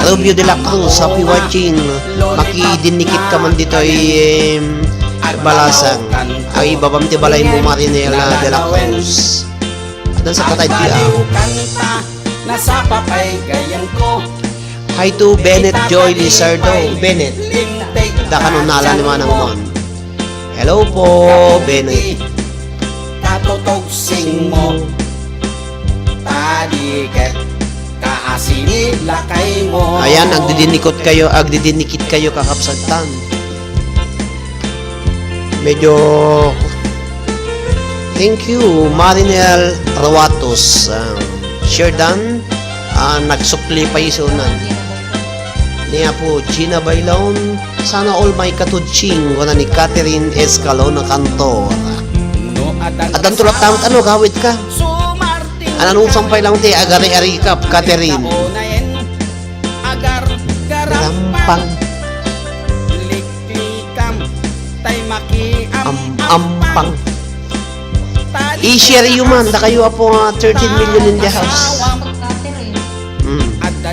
Rubio de la Cruz, happy watching. Makidinikit ka man dito ay balasang. Ay babam ti balay mo Marinela de la Cruz. Dan sa katay dia. Kanta, nasa papay gayan ko. Hi to Bennett Joy Lizardo. Bennett, da ka nung nala ni Manang Mon. Hello po, Bennett. Katotogsing mo, tadiket, kaasini lakay mo. Ayan, agdidinikit kayo kakapsagtan. Medyo thank you Marinel Rawatos. Sure done. Nagsukli pa isunan. Niya po Gina Bailon. Sana all may katudsing wala ni Catherine Escalon na kantor. At ang tulak tamot ano gawit ka? Anong sampay lang ti agari-ari kap Catherine. Agar Rampang liklikam tay maki ampang. I-share you man, da kayo po 13 million in the house.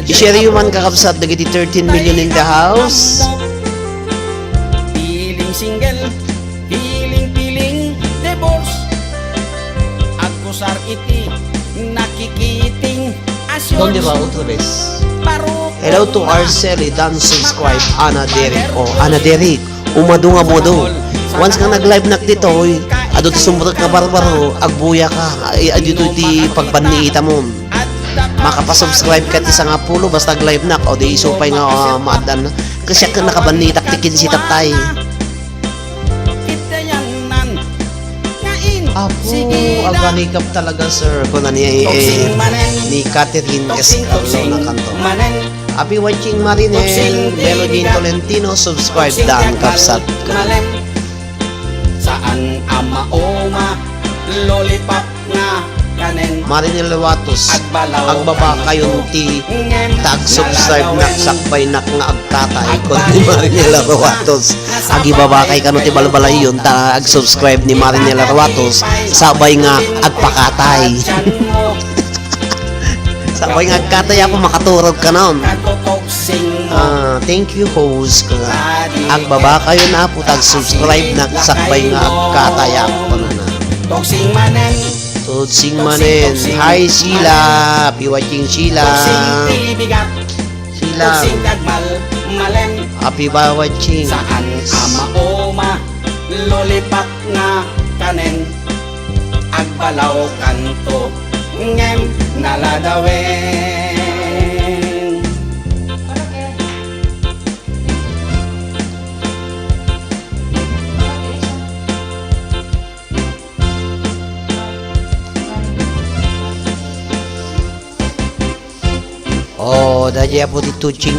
I-share you man kakabsat, dagiti 13 million in the house. Piling single, piling divorce. Agkusar iti nakikiting asyon. Donde ba utubes? Parok. Hello to Arceli, dan subscribe Ana Derek. Oh, Ana Derek, umadunga mo do. Once ka nag-live nak dito, ado ti sumbrot ka barbaro, agbuya ka, adito ti pagbanniita mo. Makapasubscribe ka ti sa nga pulo, basta nag-live nak, o di isupay nga maadan. Kasi ka nakabannitak ti kinsitap tayo. Kitayanan, ngain, Apo, sige lang. aganikap talaga sir. Kung na ni Catherine Escalon na kanto. Manen, Happy watching Marinel, Melody Tolentino, subscribe dan kapsat. malen. Saan ama oma, lollipop nga kanen. Marinel Watos, Agbalaw agbaba kayo ti tag-subscribe nak sakbay nak nga agkatay kon ni Marinel Watos. Agibaba kay kano ti balbalay yun ag-subscribe ni Marinel Watos sabay nga agpakatay. Sabay nga agkatay ako makaturog ka noon. Katotogsing mo, Thank you host ka nga. Agbaba kayo na po tag-subscribe nak sakbay nga agkatay ako na na. togsing manen. Tutsing manen. Hi Sheila, happy watching Sheila. Togsing bigat, Sheila, togsing dagmal, malen. happy ba watching. Saan ama oma, lollipop nga kanen. Agbalaw kanto, ngem naladawin. Oh, dahil po di tuching.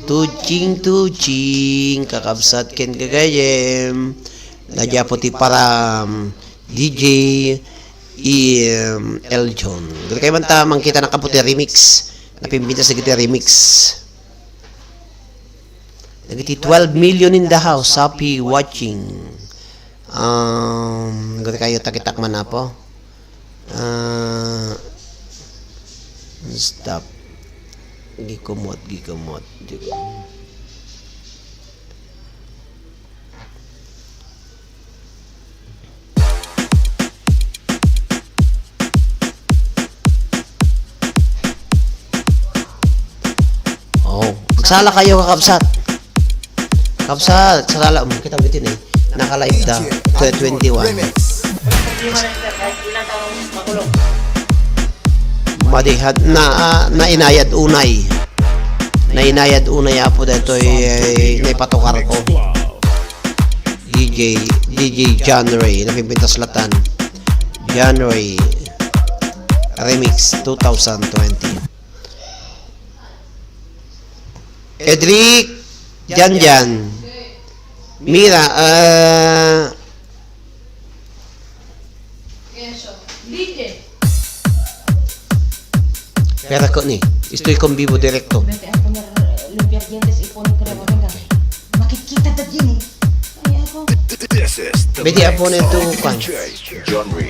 Tuching. Kakabsat ken kagayem. Dahil po ti para DJ Eljon. Gano'n kayo man tamang kita nakaputi remix. Napimbita sa kita remix. Nagiti 12 million in the house. Happy watching. Gano'n kayo takitakman na po. Stop. Gikumot. Oh, magsala kayo kakabsat. Kapsat, sala kita bitin eh. Naka-live da 21. Madihat na inayad unay. Na inayad unay apo dito naipatukar ko. DJ January napipintas latan. January Remix 2020. Edric Janjan Mira DJ. Pera ko ni. Estoy con vivo directo. Vete a poner limpiar dientes y poner crema. Venga. Makikita Matagdag yun eh. Ay ako. This is the Bedi apo na ito, kan. genre.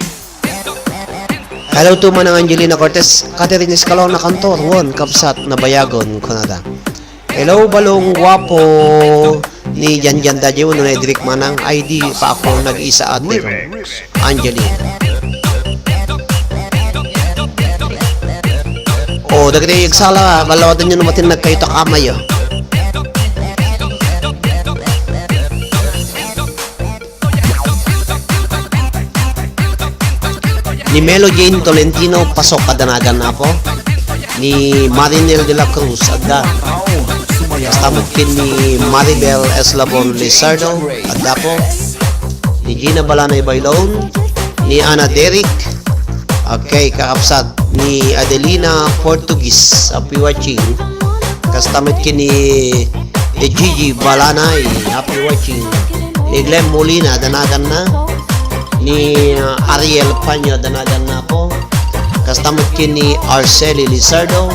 Hello to Manang Angelina Cortez, Catherine Escalon na kantor, won, kapsat na bayagon, kunada. Hello, balong guwapo ni Janjan Dadyo, no Edric Manang, ID pa ako nag-isa ate ko, Angelina. O, dagre igsala, balawadan nyo naman nagkayo takamayo. Ni Melo Jane Tolentino, pasok kadanagan na po. Ni Marinel de la Cruz, adda. Kastamot kin ni Maribel Eslabon Lizardo, adda po. Ni Gina Balanay Bailon. Ni Ana Derrick. Okay, kakapsat. Ni Adelina Portuguese, happy watching. Kastamot kin ni Gigi Balanay, happy watching. Ni Glenn Molina, danagan na. Ni Ariel Panyo, danagan na po. Kastamot kin ni Arceli Lizardo.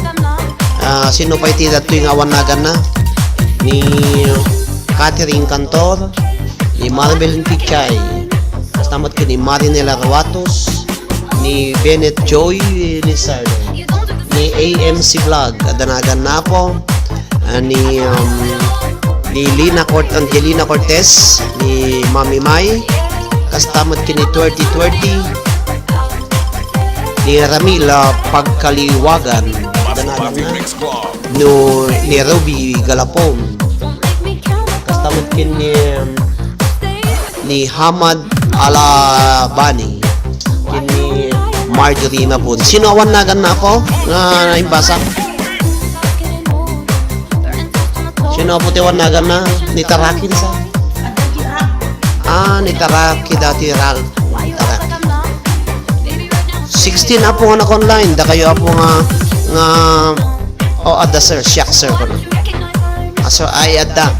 Sino pa itida tuwing awanagan na? Ni Catherine Cantor. Ni Maribel Pichay. Kastamot kin ni Marinela Ruatos. Ni Bennett Joy Lizardo. Ni AMC Vlog, danagan na po. Ni Angelina Cortez. Ni Mami Mai. Kastamot kini 2020 ni Ramila Pagkaliwagan danagan na no ni Ruby Galapon. Kastamot kini ni Hamad Alabani kini Marjorie Nabun. Sino awan nagan na ako na naimbasa? Sino po tiwan nagan na ni Tarakin sa? Ni Taraki dati Ral. Taraki. 16 apo nga online. Da kayo apo nga adda sir. Siyak sir ko na. Aso ay adda.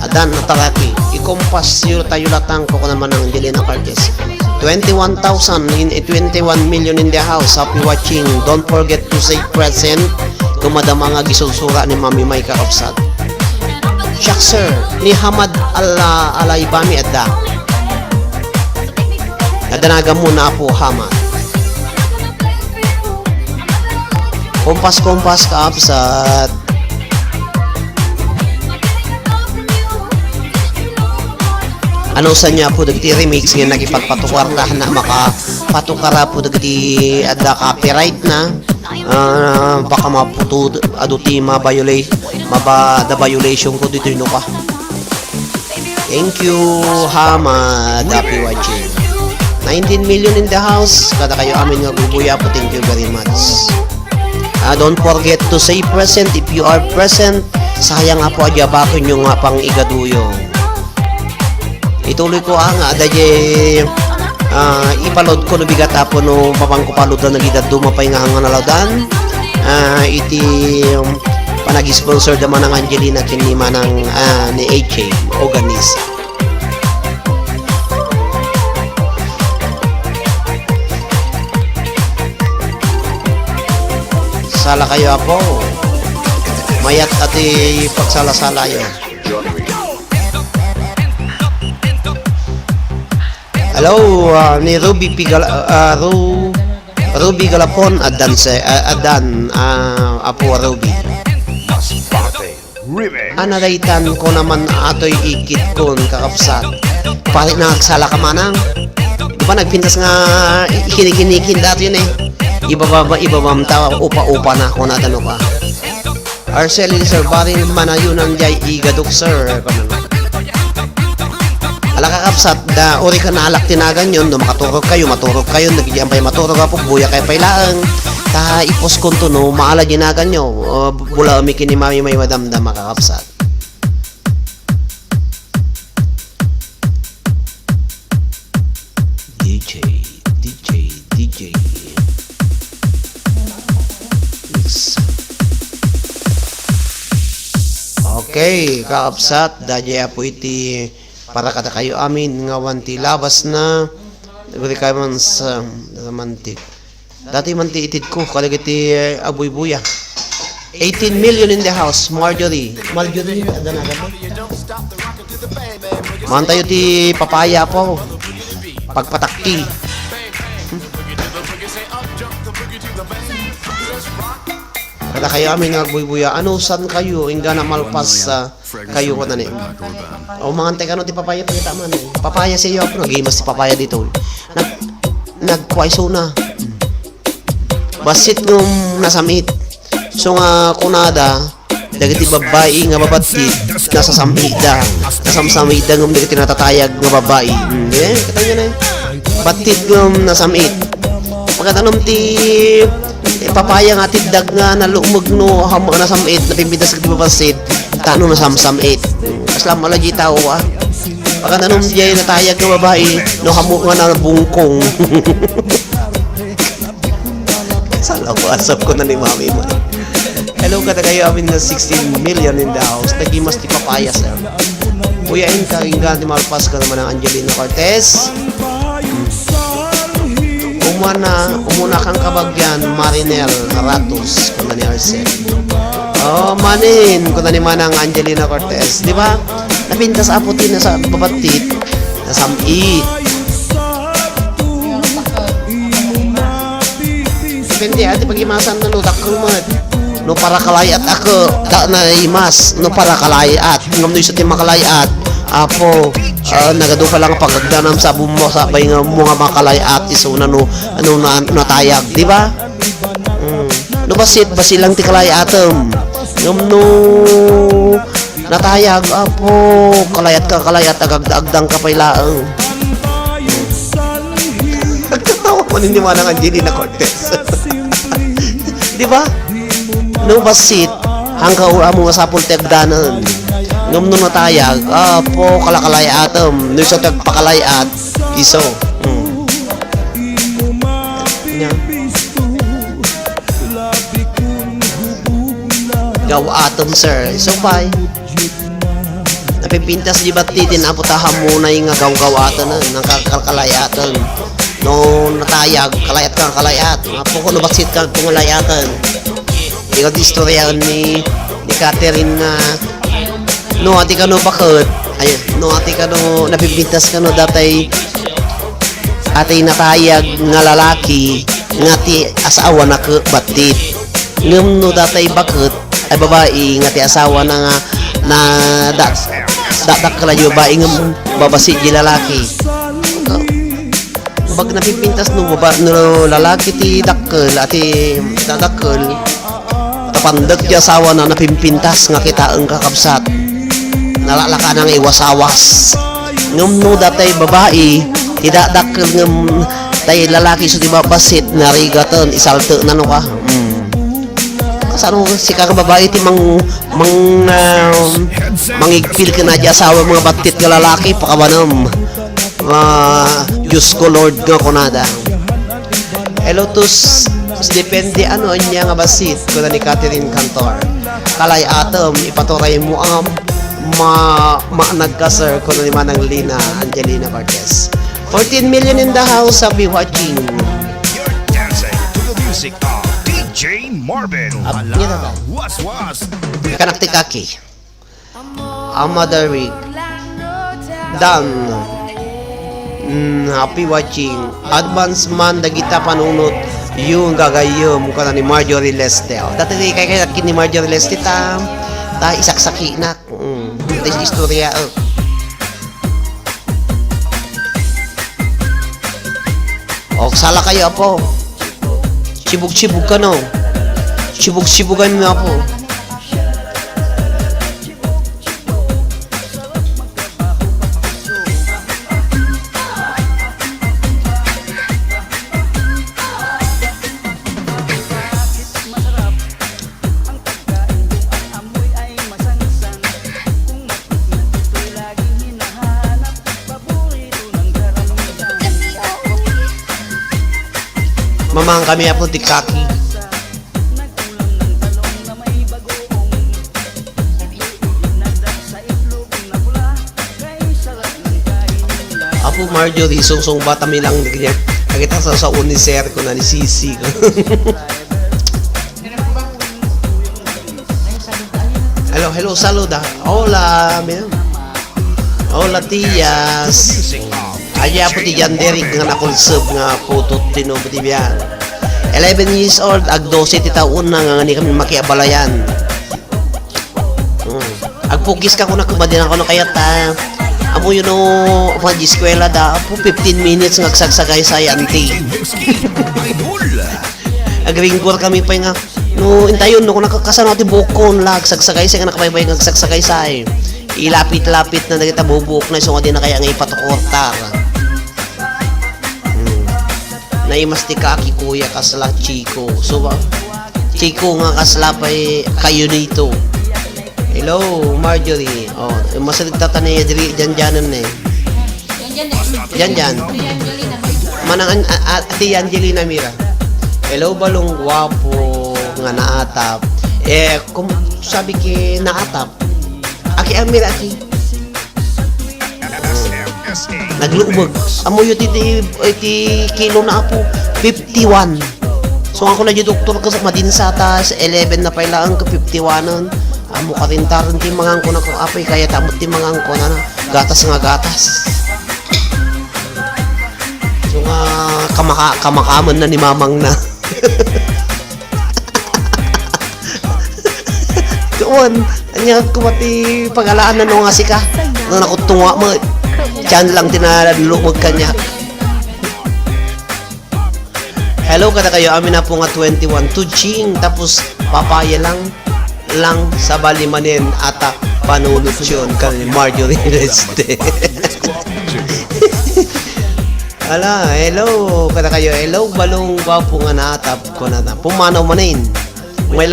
Adan na Taraki. Ikompas yun tayo latang ko naman ng Angelina Cortez. 21,000 in 21 million in the house. Happy watching. Don't forget to say present. Kumadama nga gisulsura ni Mami May kakapsat. Siyak sir, ni Hamad Alaibami adda. Nadanaga muna po Hamad. Kompas kaapsat. Ano sa niya po dagiti remix nga nagipagpatukar na makapatukara po dagiti adda copyright na. Baka maputo aduti da violation ko dito no ka. Thank you Hamad, happy watching. 19 million in the house, kada kayo amin nga bubuya po, thank you very much. Don't forget to say present if you are present. Sayang nga po adya bakit nyo nga pang igaduyo. Ituloy ko ang adya ipalod ko no bigat apo no mapangkupalod na nagidad dumapay nga nga nalawdan. Iti panag-sponsor naman ng Angelina kini manang ni AJ Organisa. Sala kayo apo. Mayat ati pagsala-sala yo. Hello, ni Ruby Ruby Galapon adan apo Ruby. Anadaitan ko naman atoy ikit kon kakapsat. Pari nagsala ka manang. Di ba nagpintas nga ikinikin dati yun eh. Ibabam tawa upa-upa na ako na tanong ka. Arceli sir bari manayunan jay igadok sir. Ala kakapsat da ori ka naalak tinagan yun no maturog kayo nagdiyan pay maturog apo buya kay pailaang ta ipos konto no maala ginagan nyo bula umikin ni Mami May madamdam makakapsat. DJ okay kakapsat dadya po iti para kata kayo amin nga wanti labas na guri kayo man sa romantic dati man ti itid ko kalagiti abuy buya 18 million in the house Marjorie ada na Man tayo ti papaya po. Pagpatakki. Kada kayo amin nagbuybuya, ano saan kayo? Ingga na malpas sa kayo ko na ni. O mga antay kano ti papaya pakita man. Papaya sa iyo ako nagimas ti papaya dito. Nagkwaiso na. Basit ng nasamit. So nga kunada, dagiti babae nga babati nasa samhida. Nasamsamida ng dagiti natatayag nga babae. Kita nyo na eh. Batit ng nasamit. Pagkatanom ti papaya nga tiddag nga nalumog no hamo na samit napimbidas kag babasit tano na samsamit. Aslam malagi tao ah. Pagkatanom diay natayag nga babae no hamo nga na bungkong. Sala ko asap ko na ni mami mo. Hello kada kayo amin na 16 million in the house. Nagimas ti papaya sir. Kuyain ka inggan ti malpas ka naman ang Angelina Cortez. Umuna kang kabagyan Marinel Ratos kung ni Arcel. Oh, manin kung ni manang Angelina Cortez, di ba? Napintas aputin na sa babatit na samit. Depende ati pagimasan na lutak ko mo. No para kalayat ako na imas no para kalayat ngam no iso ti makalayat apo nagado pa lang pagagdanam sa bumo sa bay nga mga makalayat iso na no ano na natayag di ba no basilang ti kalayatom ngam no natayag apo kalayat agagdang kapaylaang nagtatawa ko hindi man ang Angelina Cortez di ba no basit hangga ura mo sa pultebdanan ngam no natayag po kalakalayaatom no sa tagpakalayat iso gawa atom sir so bye napipintas di batitin aputahan mo na yung gaw-gawatan ng kalakalayatan no natayag kalayat kang kalayat apo ko no basit kang kalayatan. Ikaw di istorya ni Catherine na no ati ka no bakit ayun no ati ka no napipintas ka no datay ati natayag nga lalaki nga ti asawa na ka batit ngam no datay bakit ay babae nga ti asawa na nga na dadak kalayo babae nga babasi di lalaki pag napipintas no lalaki ti dakkel ati dadakkel pandag di asawa na napimpintas nga kita ang kakabsat nalalaka nang iwasawas ngam no datay babae tidakdakkel ngam tay lalaki so di babasit narigatan isalte na no ka kasano si kang babae ti mangigpil ka na di asawa mga batit nga lalaki pakabanam Diyos ko Lord nga kunada. Hello tus depende ano niya nga basit ko ni Catherine Cantor kalay atom ipaturay mo ang maanag ka sir ko ni manang Lina Angelina Cortez 14 million in the house happy watching You're dancing to the music of DJ Marvin. Was. kanaktikaki Amadarig Dan happy watching advance man dagita panunot yung gagayom ko na ni Marjorie Leste. Dati kay ni Marjorie Leste ta isaksaki na. Ito istorya. Sala kayo po. Sibug-sibug ka no. Sibug-sibugan mo po. Mamang kami po di kaki. Apo Marjorie, sungsong bata mi lang ganyan. Nakita sa uniser ko na ni Sisi. Hello, saluda. Hola, ma'am. Hola tiyas. Music of Aja po ti Jan Derek nga nakonserve nga putot tinubuti biyan. 11 years old, ag 12 ti taon na nga ni kami makiabalayan. Ag pugis ka ko na kumadin ako na kaya ta. Amo yun o, pag eskwela da, po 15 minutes nga agsagsagay sa yanti. Idol. Agringkor kami pa nga, no, intayon no, kung nakakasano ti bukon lag, sagsagay sa nga nakabaybay nga agsagsagay sa ilapit-lapit na nagita bubuk na, so nga di na kaya nga ipatukortar. Naimastika aki kuya kasla Chico. So Chico nga kasla pa kayo nito. Hello Marjorie. Oh, masalig tatani diri janjanan eh. Janjan. Manang Ate Angelina Mira. Hello balong gwapo nga naatap. Kung sabi ki naatap. Aki Amira aki. Naglubog. Amo yung ti kilo na apo. 51. So ako na yung doktor ko sa Madinsata sa 11 na pailaan ko 51 nun. Amo ka rin taron ti mangang ko na kung apay kaya tamot ti mangang ko na gatas nga gatas. So nga kamakaman na ni mamang na. Tuon, anya kumati pagalaan na nung nga sika. Nang nakutunga mo. Diyan lang tinalumog kanya. Hello kada kayo, amin na po nga 21 Tuching, tapos papaya lang sa balimanin ata panulusyon kani Marjorie Reste. Ala, hello kada kayo, hello balong gwapo nga natap ko na pumanaw manin. Umay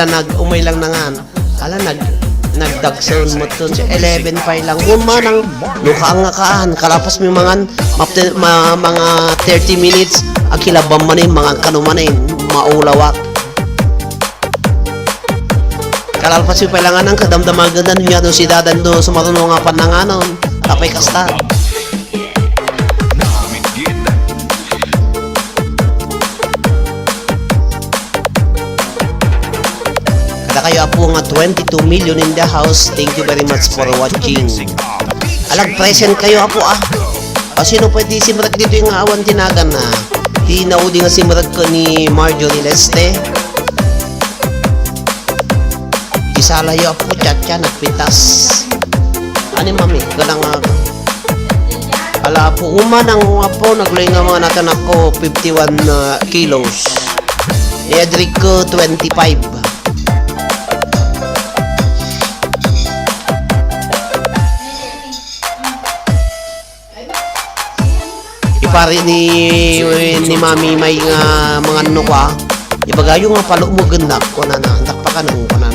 lang nangan. Ala nagdagson mo to sa 11 pa lang manang nukaang nga kaan kalapas mi mga 30 minutes ang kilabang manin mga kanumanin maulawak kalalpas mi pa lang ang kadamdamagan niya no si dadan do sa marunong nga pananganon tapay kasta kayo po nga 22 million in the house. Thank you very much for watching. Alag present kayo apo sino pwede simrag dito yung awan tinagan na tinaudi nga simrag ko ni Marjorie Leste. Isalayo apo chatcha nagpitas. Ani mami galang ala po umanang apo nagloy nga mga natin ako 51 kilos. Edric ko 25. Pare ni mami may nga mga ano kwa ibagayo nga palo mo ganda ko na dakpakan ko na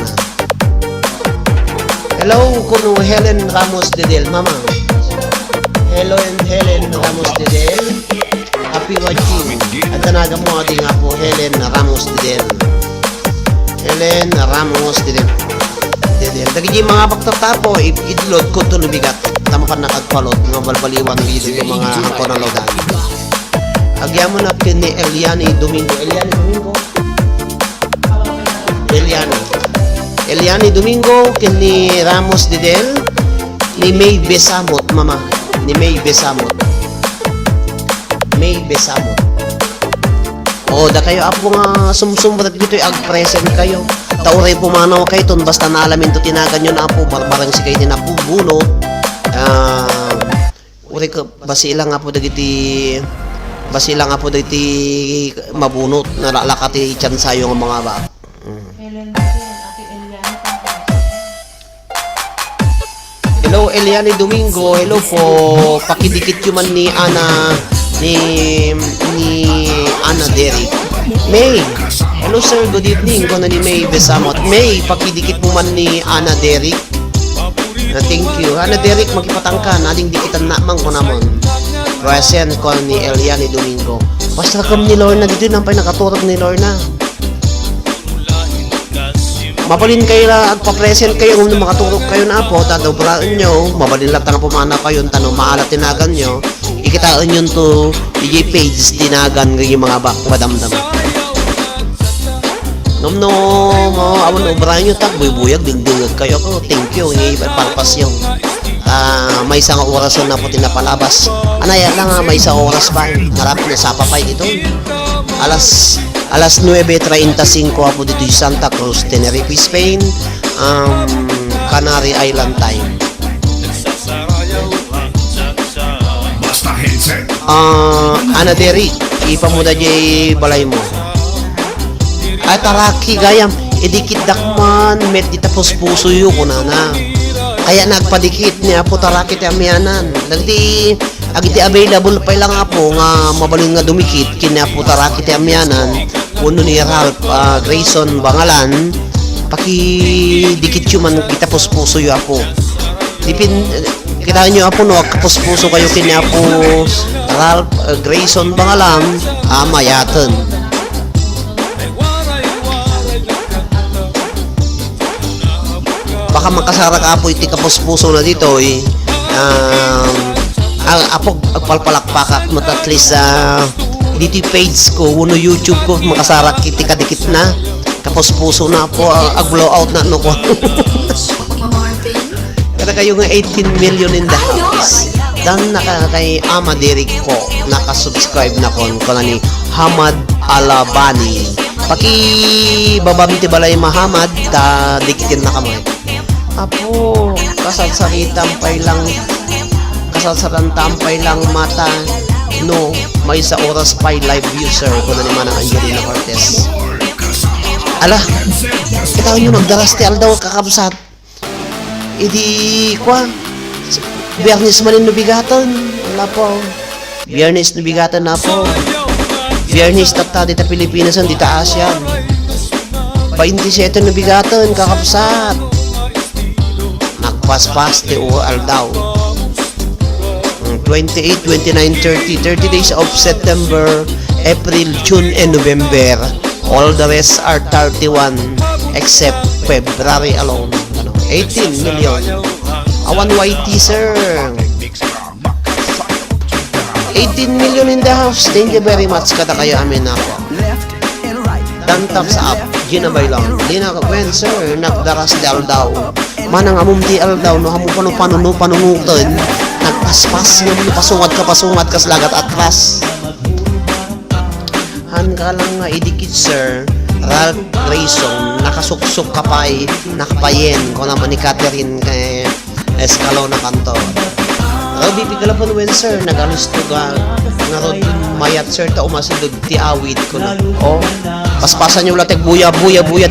hello kuno Helen Ramos Dedel mama hello and Helen Ramos Dedel happy watching at tanaga mo ati nga po Helen Ramos Dedel dagi mga pagtatapo idlod ko to lubigat tama pa nakagpalot mga balbaliwan dito yung mga hangko na lodan agyan mo na ni Eliani Domingo Eliani Domingo kini Ramos Dedel ni May Besamot mama ni May Besamot da kayo apo nga sumsumbrad dito ag present kayo tauray pumanaw kayo ton basta naalamin to tinagan nyo na apo barbarang si kayo din apo bunot uri ko basila nga po dagiti mabunot nalalakati tiyansayo ng mga ba hello Eliani Domingo hello po pakidikit yung man ni Ana Derek May hello sir good evening ko na ni May Besamot May pakidikit mo man ni Ana Derek thank you Ana Derek magipatangka naling dikitan namang ko namon present ko ni Eliani Domingo basta kam ni Lorna dito nampay nakaturog ni Lorna mabalin kayo na agpa-present kayo kung makaturog kayo na po tadabraan nyo mabalin lang tanga pumana kayo tanong maalat tinagan nyo ikitaan yun to DJ page tinagan yung mga madamdam no awan obrahan nyo tak buyag dingdingag kayo ko thank you palpas yung may isang oras na po tinapalabas. Anaya lang may isang oras pa. Harap na sa papay dito. Alas 9:35 po dito sa Santa Cruz, Tenerife, Spain. Canary Island time. Basta headset. Ana Derek, ipamuda jay balay mo. Ay taraki gayam, idikit dakman, met di tapos puso yu kunana. Kaya nagpadikit niya po taraki ti amyanan. Lagdi agiti available pa lang apo nga mabalin nga dumikit kina po taraki ti amyanan. Uno ni Ralph Grayson Bangalan, paki dikit yu man kita puso yu apo. Dipin kita nyo apo no kapuspuso kayo kina po Ralph Grayson Bangalan mayatan. Baka makasara ka po iti kapuspuso na dito apo agpalpalakpak at at least dito page ko uno YouTube ko makasara kiti kadikit na kapuspuso na po ag blowout na no ko. Kada kayo nga 18 million in the house. Dan naka kay Ama Derek po nakasubscribe na kon ni Hamad Alabani. Paki babamti balay Mahamad ta dikitin na kamay. Apo kasal-saritan tampay lang mata no may sa oras pa live user ko na ni Manang Angelina Cortez. Ala kita nyo nagdaras ti aldaw kakabsat. Idi kwa Biyernes manin nubigatan. Wala po. Biyernes nubigatan na po. Biyernes tata dita Pilipinas ang dita Asia. 27 nubigatan kakapsat. Nagpaspas ti aldaw. 28, 29, 30 days of September, April, June, and November. All the rest are 31 except February alone. 18 million. Awan YT sir. 18 million in the house. Thank you very much kada kayo amin ako. Dan thumbs up. Ginabay lang. Lina ka when sir. Nagdaras di aldaw. Manang amum di aldaw. No hamu panunutan. Nagpaspas. Pasungat ka lagat atras. Han ka lang nga idikit sir. Ralph Grayson. Nakasuksok ka pa nakapayen. Kung naman ni Catherine kay Escalaw na kanto. Bibigala po naman sir, nag-alisto ka nga mayat sir ta umasidod ti awit ko na. Paspasan nyo latek buya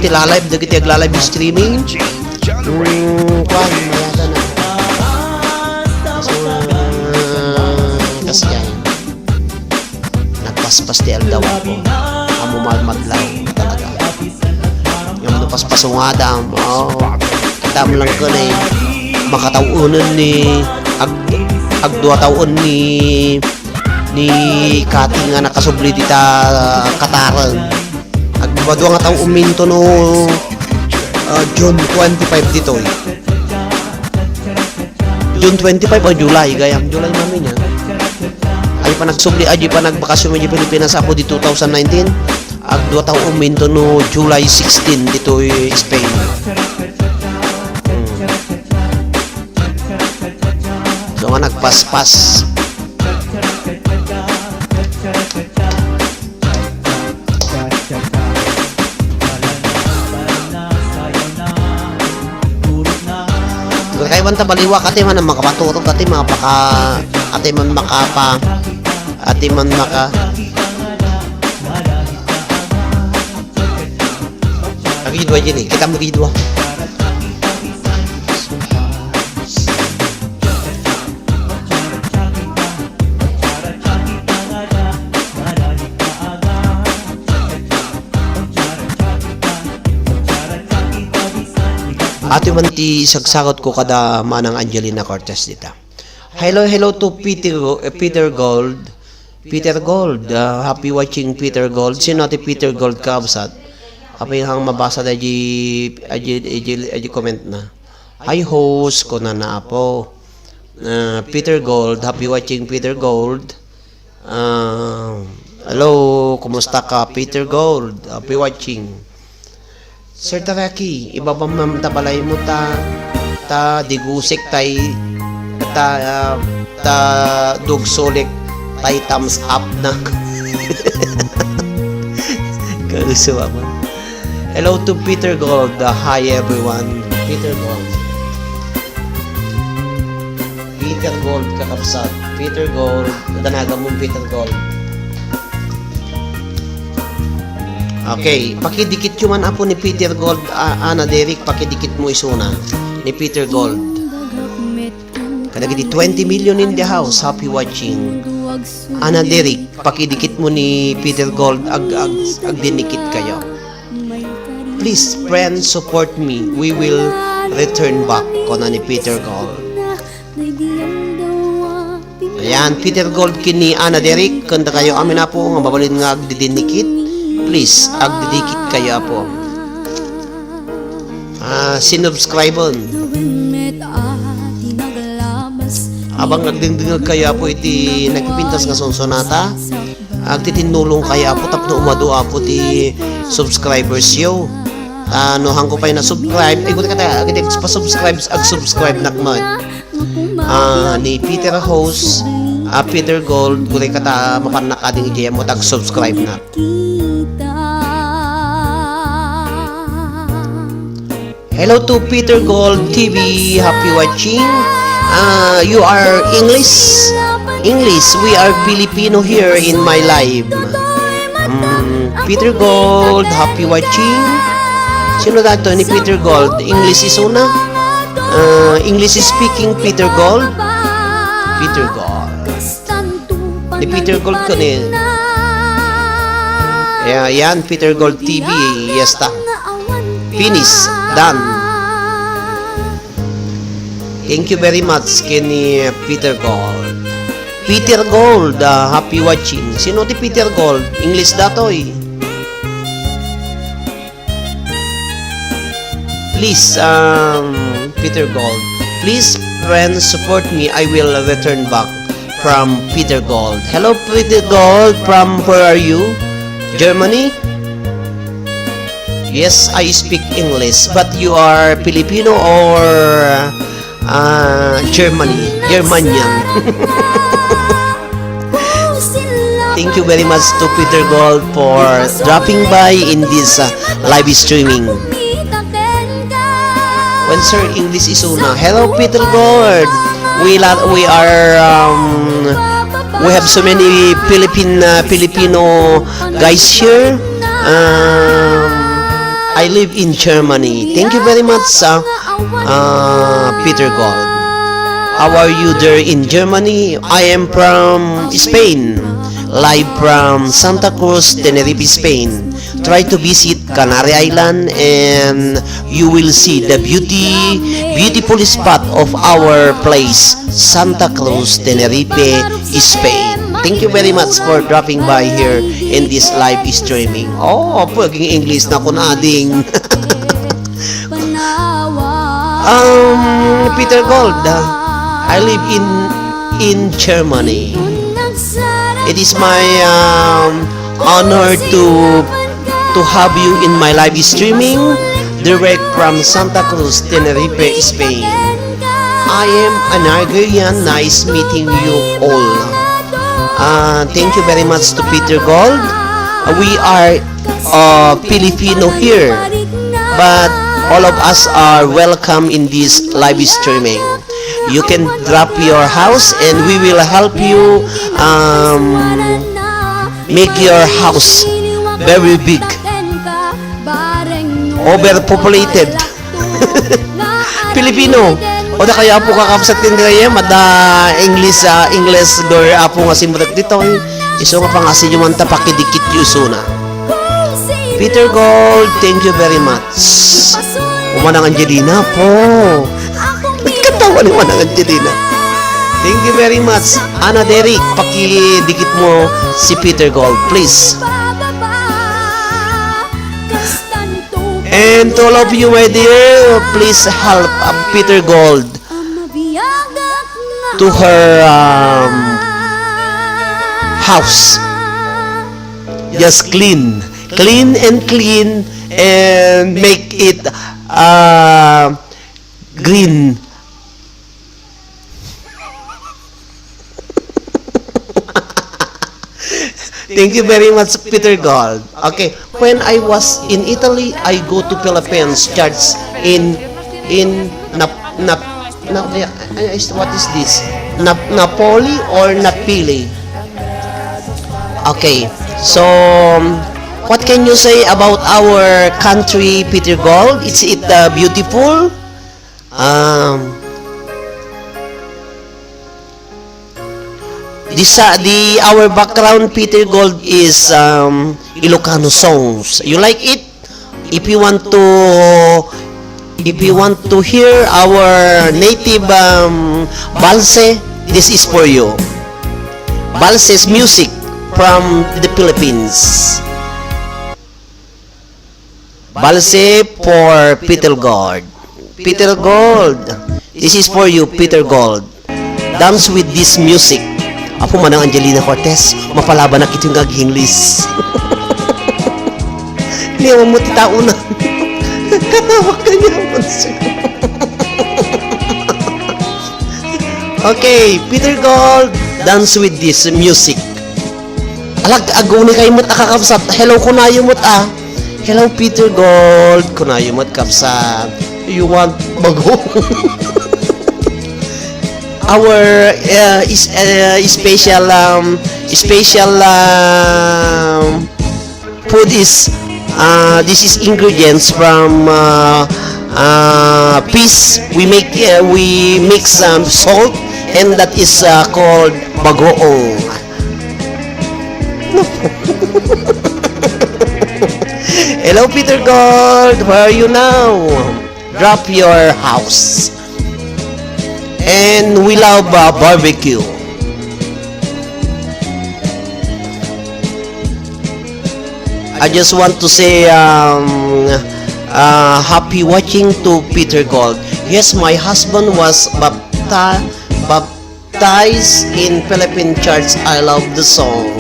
ti lalive, dagiti ag-live streaming. Kwan, mayata na. Kasi yan, nagpaspas ti aldaw ako. Amumadlaw talaga. Yung paspasungadam, kita mo lang ko na makataunan ni ag 2 taon ni Kati nga nakasubli dita Kataran. Ag 2 nga taong uminto no June 25 dito. June 25 o July gayam July namin yan. Ay pa nagsubli ay pa nagbakasyon medyo Pilipinas ako di 2019. Ag 2 taong uminto no July 16 dito Spain. So nga nagpaspas. Kaya man tabaliwa kati man makapaturog kati mapaka ati man makapa ati man maka agidwa jini kita mo gidwa. Ati man ti sagsagot ko kada Manang Angelina Cortez dita. Hello to Peter Gold. Happy watching Peter Gold. Sino ti Peter Gold kabsat? Api hang mabasa da aji comment na. Hi host ko na po. Peter Gold, happy watching Peter Gold. Hello, kumusta ka Peter Gold? Happy watching. Sir Taraki, ibabang mamtabalay mo ta digusik tay ta dugsulik tay thumbs up na. Kausuwa mo. Hello to Peter Gold. Hi everyone. Peter Gold. Peter Gold kakapsat. Peter Gold. Danaga mong Peter Gold. Okay, pakidikit yung man apo ni Peter Gold, Ana Derek, pakidikit mo isuna ni Peter Gold. Kadagiti 20 million in the house, happy watching. Ana Derek, pakidikit mo ni Peter Gold, ag dinikit kayo. Please, friends, support me. We will return back ko na ni Peter Gold. Ayan, Peter Gold kini Ana Derek, kanta kayo amin na po, nga babalin nga ag dinikit. Please, agdidikit kayo po. Sinubscribe-on. Abang nagdingdingag kayo po iti nagpipintas nga sonsonata. Agtitinulong kayo po tapno umadua po ti subscribers yo. Nohang ko pa na subscribe. Ay, guti ka tayo. Agiti pa-subscribe. Ag-subscribe na kamo. Ni Peter Host. Peter Gold. Guti ka tayo. Mapanakading ijaya mo. Tag-subscribe na. Hello to Peter Gold TV. Happy watching. You are English? English. We are Filipino here in my live. Peter Gold. Happy watching. Sino dato ni Peter Gold? English is una? English is speaking Peter Gold? Peter Gold. Ni Peter Gold ko ni. Yan, Peter Gold TV. Yes ta. Finish. Done. Thank you very much kini Peter Gold. Peter Gold, happy watching. Sino ti Peter Gold? English datoy. Please, Peter Gold. Please, friends, support me. I will return back from Peter Gold. Hello, Peter Gold. From where are you? Germany? Yes, I speak English, but you are Filipino or Germanian. Thank you very much to Peter Gold for dropping by in this live streaming. When Sir English is una. Hello, Peter Gold. We have so many Filipino guys here. I live in Germany. Thank you very much, Peter Gold. How are you there in Germany? I am from Spain, live from Santa Cruz, Tenerife, Spain. Try to visit Canary Island and you will see the beautiful spot of our place, Santa Cruz, Tenerife, Spain. Thank you very much for dropping by here in this live streaming. Oh, paging English na kun ading. Peter Gold, I live in Germany. It is my honor to have you in my live streaming direct from Santa Cruz, Tenerife, Spain. I am an Argentinian. Nice meeting you all. Thank you very much to Peter Gold. We are Filipino here, but all of us are welcome in this live streaming. You can drop your house and we will help you make your house very big, overpopulated. Filipino. O da kaya po kakapsat din kaya mada English door apo nga simulat dito iso nga pangasin yung manta pakidikit yusuna. Peter Gold, thank you very much. Umanang Angelina po. Katawa ni Umanang Angelina. Thank you very much. Ana Derek, pakidikit mo si Peter Gold, please. And to all of you, my dear, please help Peter Gold to her house. Just clean and make it green. Thank you very much, Peter Gold. Okay, when I was in Italy, I go to Philippines church in what is this? Napoli or Napili? Okay, so what can you say about our country, Peter Gold? Is it beautiful? Our background, Peter Gold, is Ilocano songs. You like it? If you want to hear our native balse, this is for you. Balse's music from the Philippines. Balse for Peter Gold. Peter Gold, this is for you, Peter Gold. Dance with this music. Apo man ang Angelina Cortez, mapalaban na kitong gag-English. Niyaw mo titao na. Katawag ka niya mo. Okay, Peter Gold, dance with this music. Alag, aguni kayo mo't akakapsat. Hello, kunayo mo't ah. Hello, Peter Gold. Kunayo mo't kapsat. You want bago? Our special food is this is ingredients from fish. We mix salt, and that is called bagoong. Hello, Peter Gold. Where are you now? Drop your house. And we love barbecue. I just want to say happy watching to Peter Gold. Yes, my husband was baptized in Philippine church. I love the song.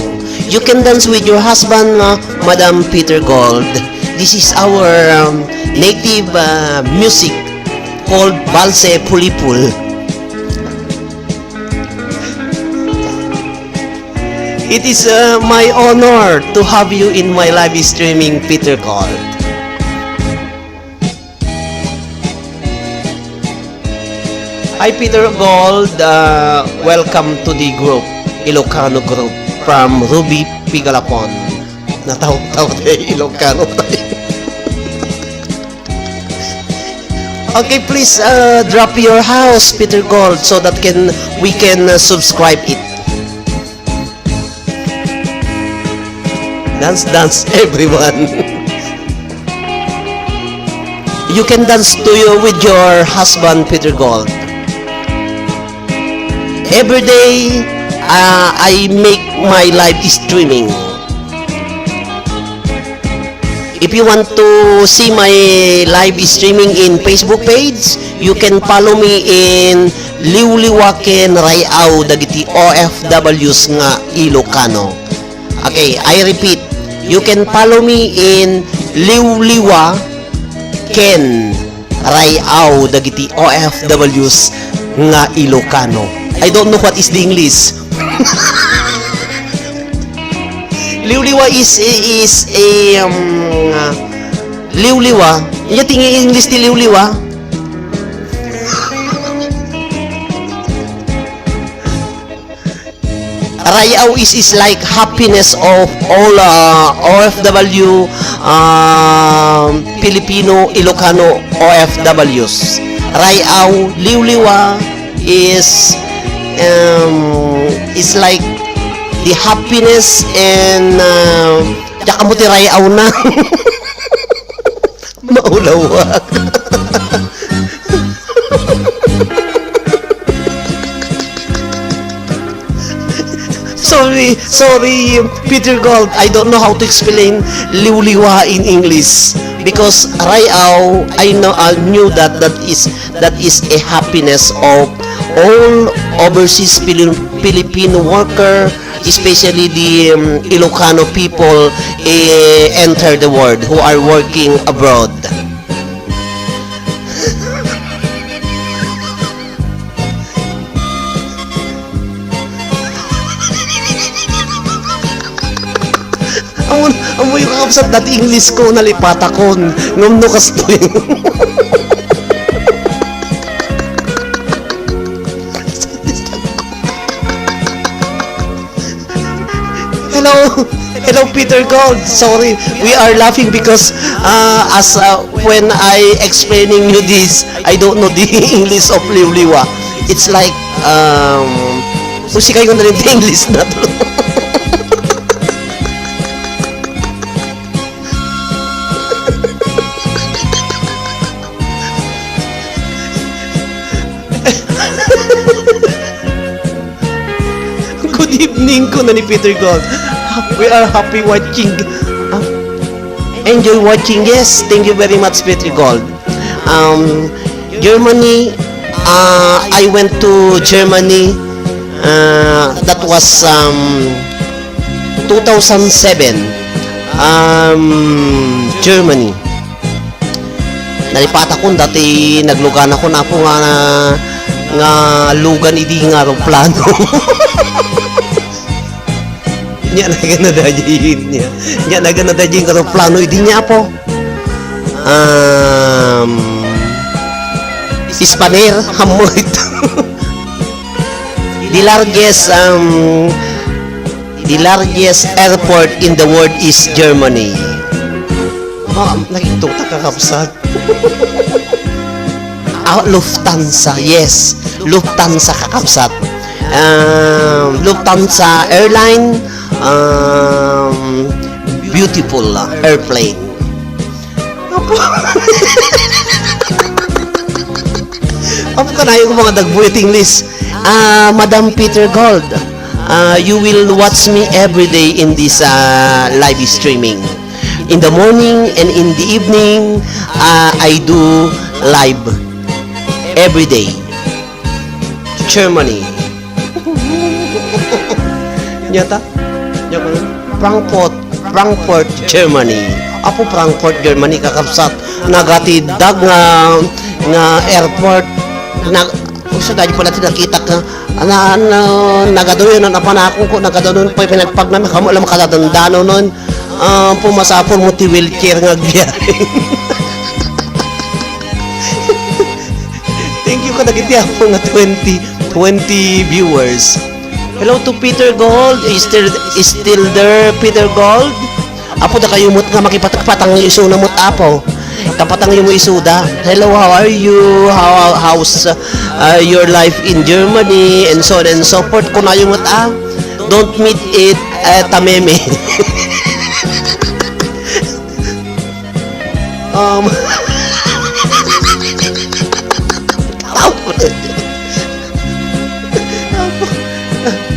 You can dance with your husband, Madam Peter Gold. This is our native music called Balse Pulipul. It is my honor to have you in my live streaming, Peter Gold. Hi, Peter Gold. Welcome to the group, Ilocano group from Ruby Pigalapon. Nataw-taw tayo, Ilocano tayo. Okay, please drop your house, Peter Gold, so that we can subscribe it. Dance, everyone. You can dance with your husband, Peter Gold. Every day, I make my live streaming. If you want to see my live streaming in Facebook page, you can follow me in Liwliwaken Rayao dagiti OFWs nga Ilocano. Okay, I repeat. You can follow me in Liwliwa Ken Rayao dagiti OFWs nga Ilocano. I don't know what is the English. Liwliwa is a Liwliwa. Iya tingi English ti Liwliwa. Rayao is like happiness of all OFW Filipino Ilocano OFWs. Rayao, Liwliwa is like the happiness and tsaka mo ti Rayao na. Maulawak. Sorry, Peter Gold. I don't know how to explain Liwliwa in English because Rayao, I knew that is a happiness of all overseas Filipino worker, especially the Ilocano people enter the world who are working abroad. Amoy ko kapsat dati English ko nalipata ko. Ngam no kastoy. Hello, Peter Gold. Sorry, we are laughing because when I explaining you this, I don't know the English of liwliwa. It's like musikay ko na rin the English na to. Good evening ko na ni Peter Gold. We are happy watching. Enjoy watching. Yes, thank you very much, Peter Gold. Germany. I went to Germany. That was 2007. Germany. Nalipata ko dati naglugan ako na po nga lugan idi nga aeroplano. Nya naganadayin niya. Nya naganadayin ka plano idi niya po. Hispaner hamoit. The largest airport in the world is Germany. Oh, nakituta ka kapsat. Lufthansa, yes. Lufthansa kakapsat. Lufthansa airline. Beautiful airplane. Apo ka na yung mga dagbuit English. Madam Peter Gold, you will watch me every day in this live streaming. In the morning and in the evening, I do live every day. Germany. Nyata? Frankfurt, Germany. Apo Frankfurt, Germany kakapsat. Nagatidag nga airport. Gusto dahil pala tinakita ka nagadoon na napanakong ko nagadoon pa pinagpag namin kamo alam makadadandano nun pumasapon mo ti wheelchair nga biyahe. Thank you ka nagitiya po nga 20 viewers. Hello to Peter Gold. Is still there, Peter Gold? Apo da kayo mut nga makipatang iso na mut apo. Kapatang yung isuda. Hello, how are you? How's your life in Germany? And so on and so forth. Kung na yung don't meet it tameme.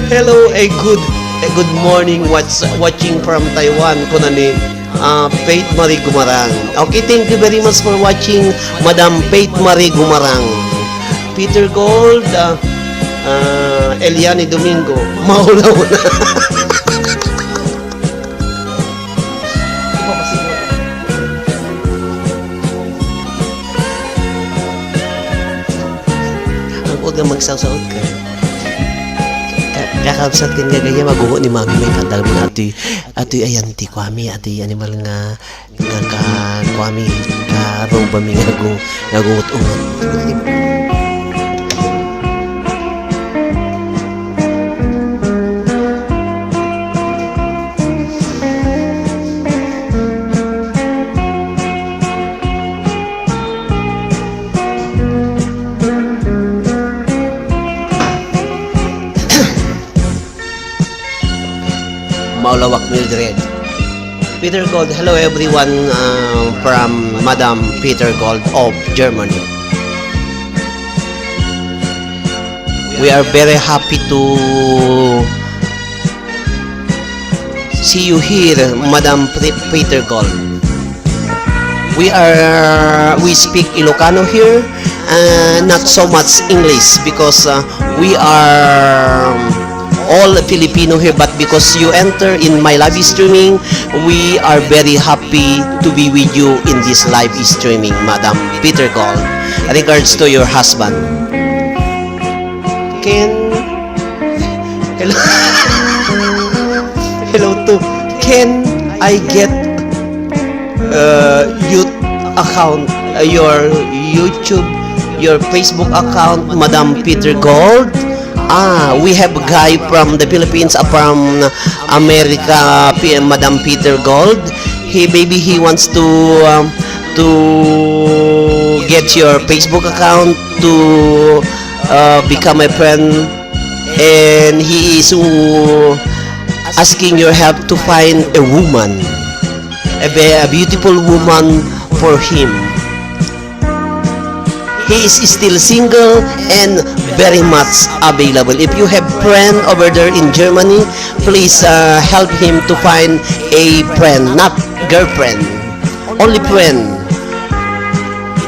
Hello, good morning. Watching from Taiwan. Kunani Faith Marie Gumarang. Okay, thank you very much for watching, Madam Faith Marie Gumarang. Peter Gold, Eliani Domingo. Maulaw na. Ang huwag na magsasaot ka. Kakabsat kan gagaya maguho ni mami may kandal mo atoy ayanti kwami atoy animal nga kwami karong ba mi ngagungot-ungot. Maulawak Mildred. Peter Gold, hello everyone from Madam Peter Gold of Germany. We are very happy to see you here, Madam Peter Gold. We speak Ilocano here, not so much English because we are all Filipino here, but because you enter in my live streaming, we are very happy to be with you in this live streaming, Madam Peter Gold. Regards to your husband. Hello to Ken I get you account, your YouTube, your Facebook account, Madam Peter Gold. We have a guy from the Philippines, from America, Madam Peter Gold. Maybe he wants to get your Facebook account to become a friend, and he is asking your help to find a woman, a beautiful woman for him. He is still single and very much available. If you have friend over there in Germany, please help him to find a friend, not girlfriend, only friend.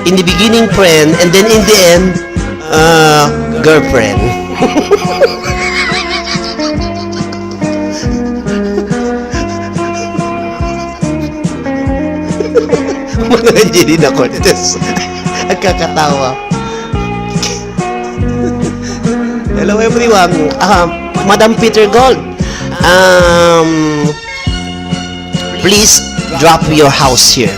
In the beginning, friend, and then in the end, girlfriend. Mga Angelina Cortez. Ang kakatawa. Hello everyone. Madam Peter Gold. Please drop your house here.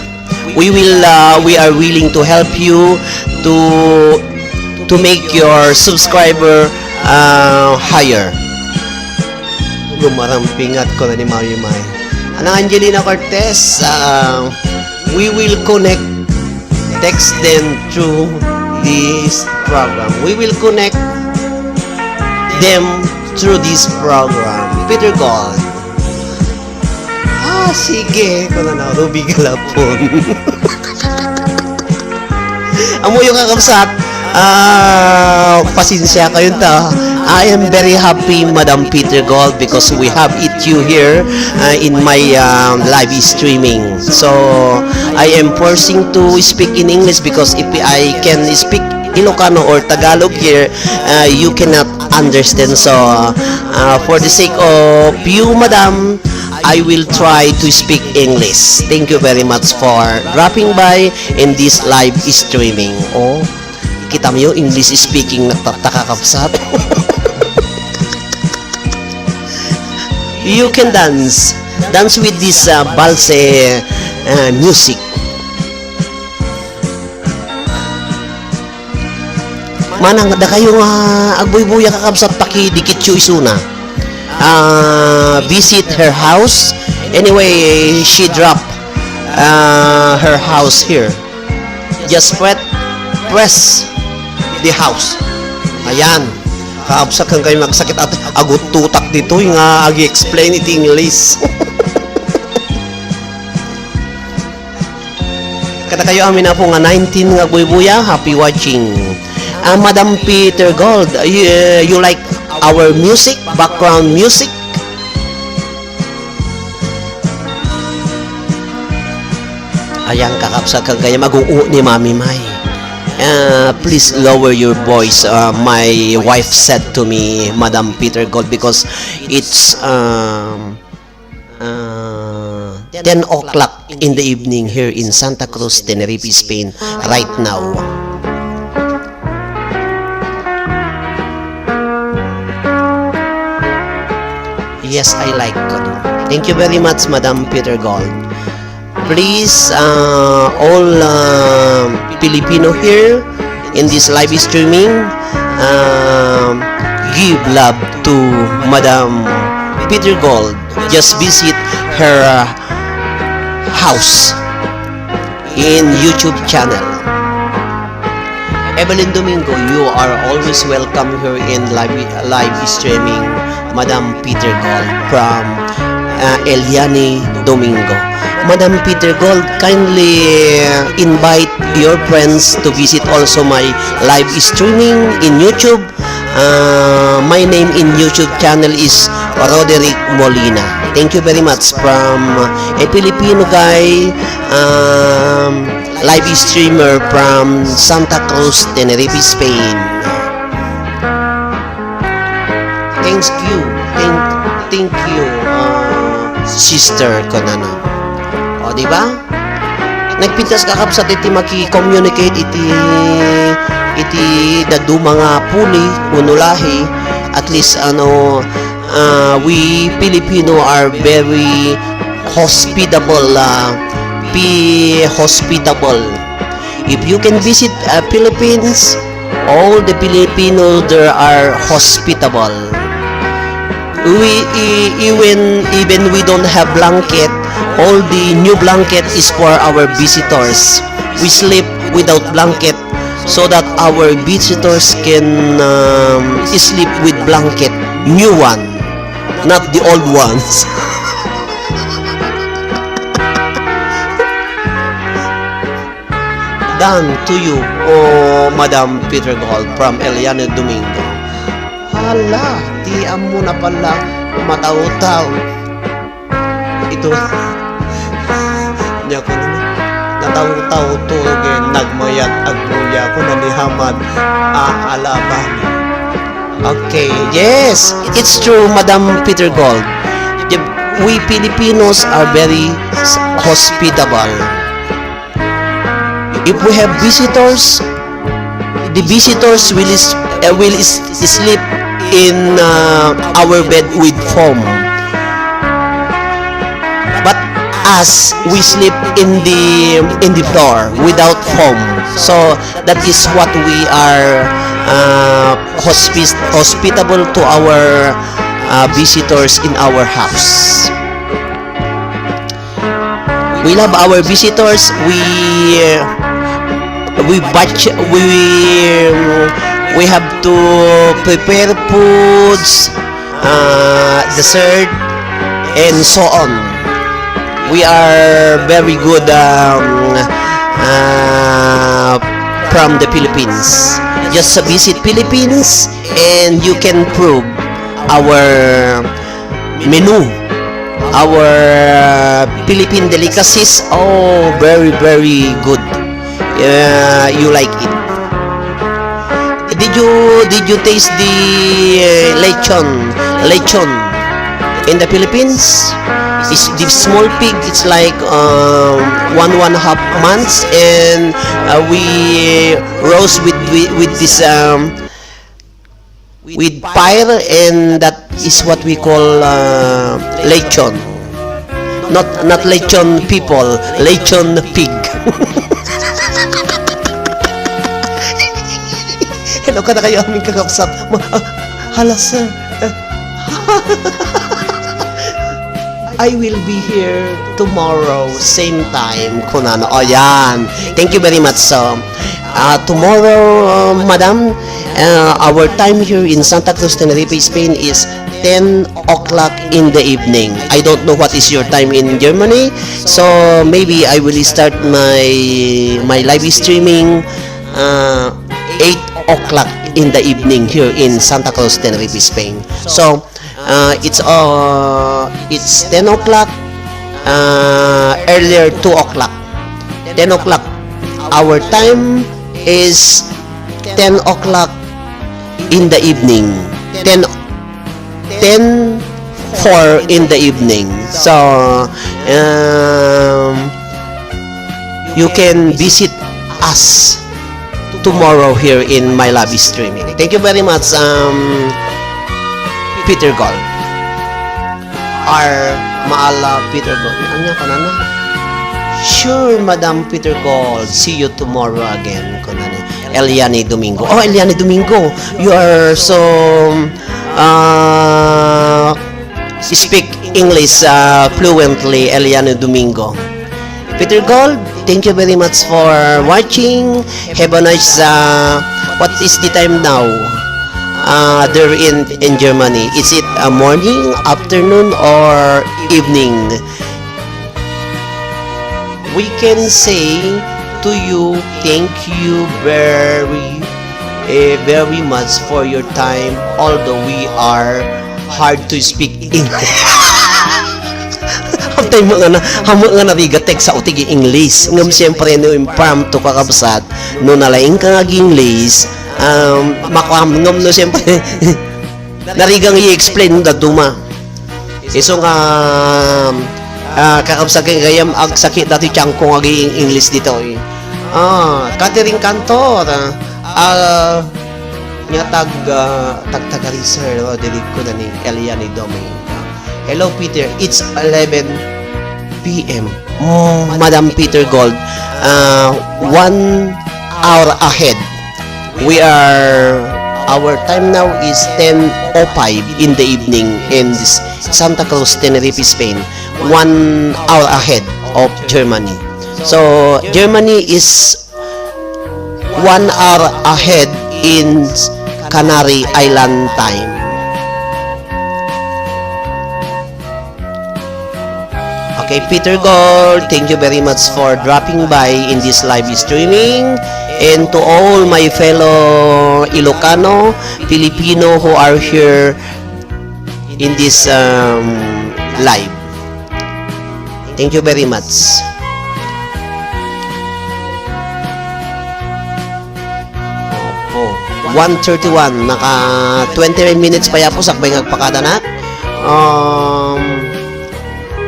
We are willing to help you to make your subscriber higher. Gumarampingat ko na ni Mami May. Anang Angelina Cortez, we will connect, text them through this program. We will connect them through this program. Peter Gold. Sige. Kung na Ruby Galapon. Amo yung kakapsat. Pasensya kayo ta. I am very happy, Madam Peter Gold, because we have you here in my live streaming. So, I am forcing to speak in English because if I can speak Ilocano or Tagalog here, you cannot understand. So, for the sake of you, Madam, I will try to speak English. Thank you very much for dropping by in this live streaming. Oh, kita mo yung English speaking nagtatakakapsat. You can dance with this balse music. Manang da kayo nga agbuy-buya kakabsat pakidikit yu isuna. Visit her house. Anyway, she dropped her house here. Just press the house. Ayan. Kaabsak kang kayo magsakit at agot tutak dito yung agi-explain it English. Kada kayo amin na po nga 19 nga buy-buya. Happy watching. Madam Peter Gold, you like our music, background music? Ayan, kakapsat kang kaya mag-uu ni Mami May. Please lower your voice. My wife said to me, Madam Peter Gold, because it's 10 o'clock in the evening here in Santa Cruz, Tenerife, Spain, right now. Yes, I like it. Thank you very much, Madam Peter Gold. Please, all Filipino here in this live streaming, give love to Madam Peter Gold. Just visit her house in YouTube channel. Evelyn Domingo, you are always welcome here in live streaming. Madam Peter Gold from Eliani Domingo. Madam Peter Gold, kindly invite your friends to visit also my live streaming in YouTube. My name in YouTube channel is Roderick Molina. Thank you very much from a Filipino guy, live streamer from Santa Cruz, Tenerife, Spain. Thank you, sister ko na no. O, di ba? Nagpintas kakapsat iti maki-communicate iti dadu mga puli unulahi. At least we Filipino are very hospitable, hospitable. If you can visit Philippines, all the Filipinos there are hospitable. Even we don't have blanket, all the new blanket is for our visitors. We sleep without blanket so that our visitors can sleep with blanket, new one, not the old ones. Done to you, oh Madam Peter Gold from Eliana Domingo. Hala, tiyan mo na pala, mataw-taw. Ito, niya ko naman, nataw-taw to again, nagmayat agluya ko na ni Hamad, alaban. Okay, yes, it's true, Madam Peter Gold. We Filipinos are very hospitable. If we have visitors, the visitors will sleep in our bed with foam. But us, we sleep in the floor without foam. So that is what we are hospitable to our visitors in our house. We love our visitors. We have to prepare foods, dessert, and so on. We are very good from the Philippines. Just visit Philippines and you can prove our menu, our Philippine delicacies. Oh, very, very good. You like it. Did you taste the lechon in the Philippines? It's the small pig. It's like 1.5 months, and we roast with this with fire, and that is what we call lechon. Not lechon people, lechon pig. Hello ka na kayo aming kakapsat. Hala sir. I will be here tomorrow, same time. Kunano. O yan. Thank you very much. So, tomorrow, madam, our time here in Santa Cruz, Tenerife, Spain is 10 o'clock in the evening. I don't know what is your time in Germany. So, maybe I will start my live streaming 8 o'clock in the evening here in Santa Cruz, Tenerife, Spain. So, it's 10 o'clock, earlier 2 o'clock. 10 o'clock. Our time is 10 o'clock in the evening. 10:04 in the evening. So, you can visit us tomorrow here in my live streaming. Thank you very much, Peter Gold. Maala Peter Gold. Anya ka na na? Sure, Madam Peter Gold. See you tomorrow again. Kunani. Eliane Domingo. Oh, Eliane Domingo. You are so speak English fluently, Eliane Domingo. Peter Gold, thank you very much for watching. Have a nice, what is the time now? There in Germany. Is it a morning, afternoon, or evening? We can say to you, thank you very much for your time, although we are hard to speak English. Hantay mo nga narigatek sa utigi English. Ngam siyempre no impromptu kakabsat, no nalaing ka nga English, makamngam no siyempre, narigang i-explain da duma. Iso nga, kakabsat kay gayam ag sakit dati tiyang kong agi English dito eh. Catering Cantor, nga tag-tagariser, dilig ko na ni Eliane Domingo. Hello Peter, it's 11 p.m. Madam Peter Gold, 1 hour ahead. Our time now is 10:05 in the evening in Santa Cruz, Tenerife, Spain. 1 hour ahead of Germany. So Germany is 1 hour ahead in Canary Island time. Okay, Peter Gold, thank you very much for dropping by in this live streaming. And to all my fellow Ilocano, Filipino who are here in this live. Thank you very much. Opo. 1:31, naka 29 minutes pa yapo sakbay ngagpakada na.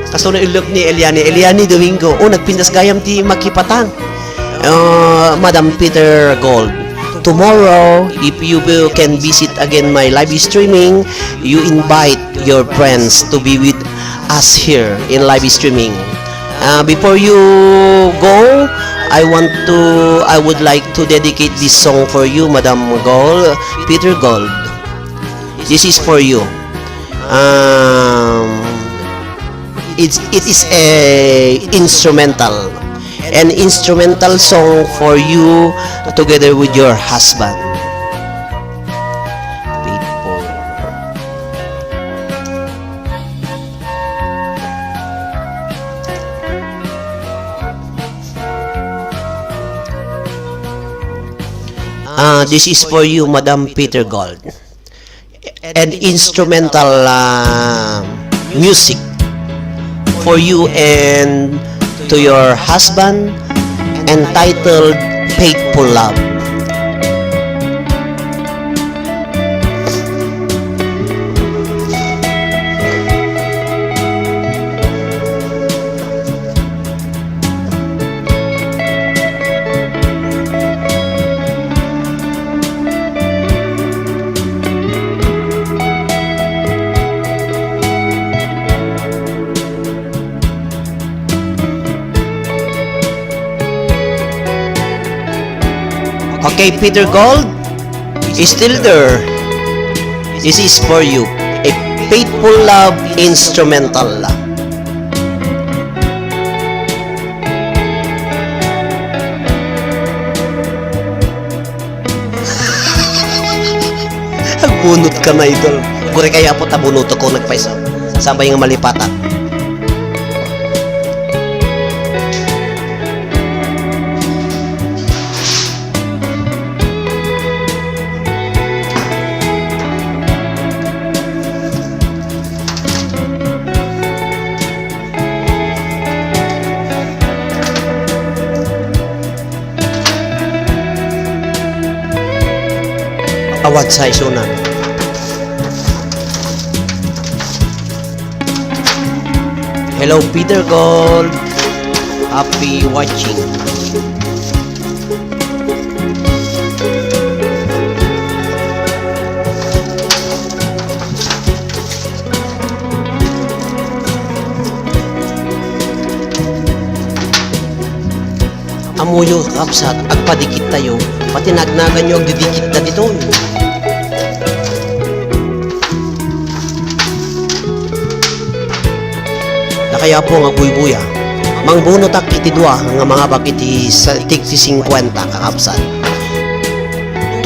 Kaso na ilok ni Eliani Domingo. Nagpindas gayam ti makipatang. Madam Peter Gold. Tomorrow, if you can visit again my live streaming, you invite your friends to be with us here in live streaming. Before you go, I would like to dedicate this song for you, Madam Gold, Peter Gold. This is for you. It is a instrumental. An instrumental song for you together with your husband. Faithful. This is for you, Madam Peter Gold. An instrumental music for you and to your husband, entitled Faithful Love. Okay, Peter Gold is still there. This is for you. A Faithful Love instrumental. Bunot ka na, idol. Kuri kaya po tabunuto ko nagpaiso. Sabay nga malipatan. Awat sa isunan. Hello, Peter Gold. Happy watching. Amuyo kapsat, agpadikit tayo. Pati nagnagan nyo, agdidikit na dito. Kaya po nga buy-buya. Mangbunotak iti dua nga mga bakiti sa tigti 50 kakapsat.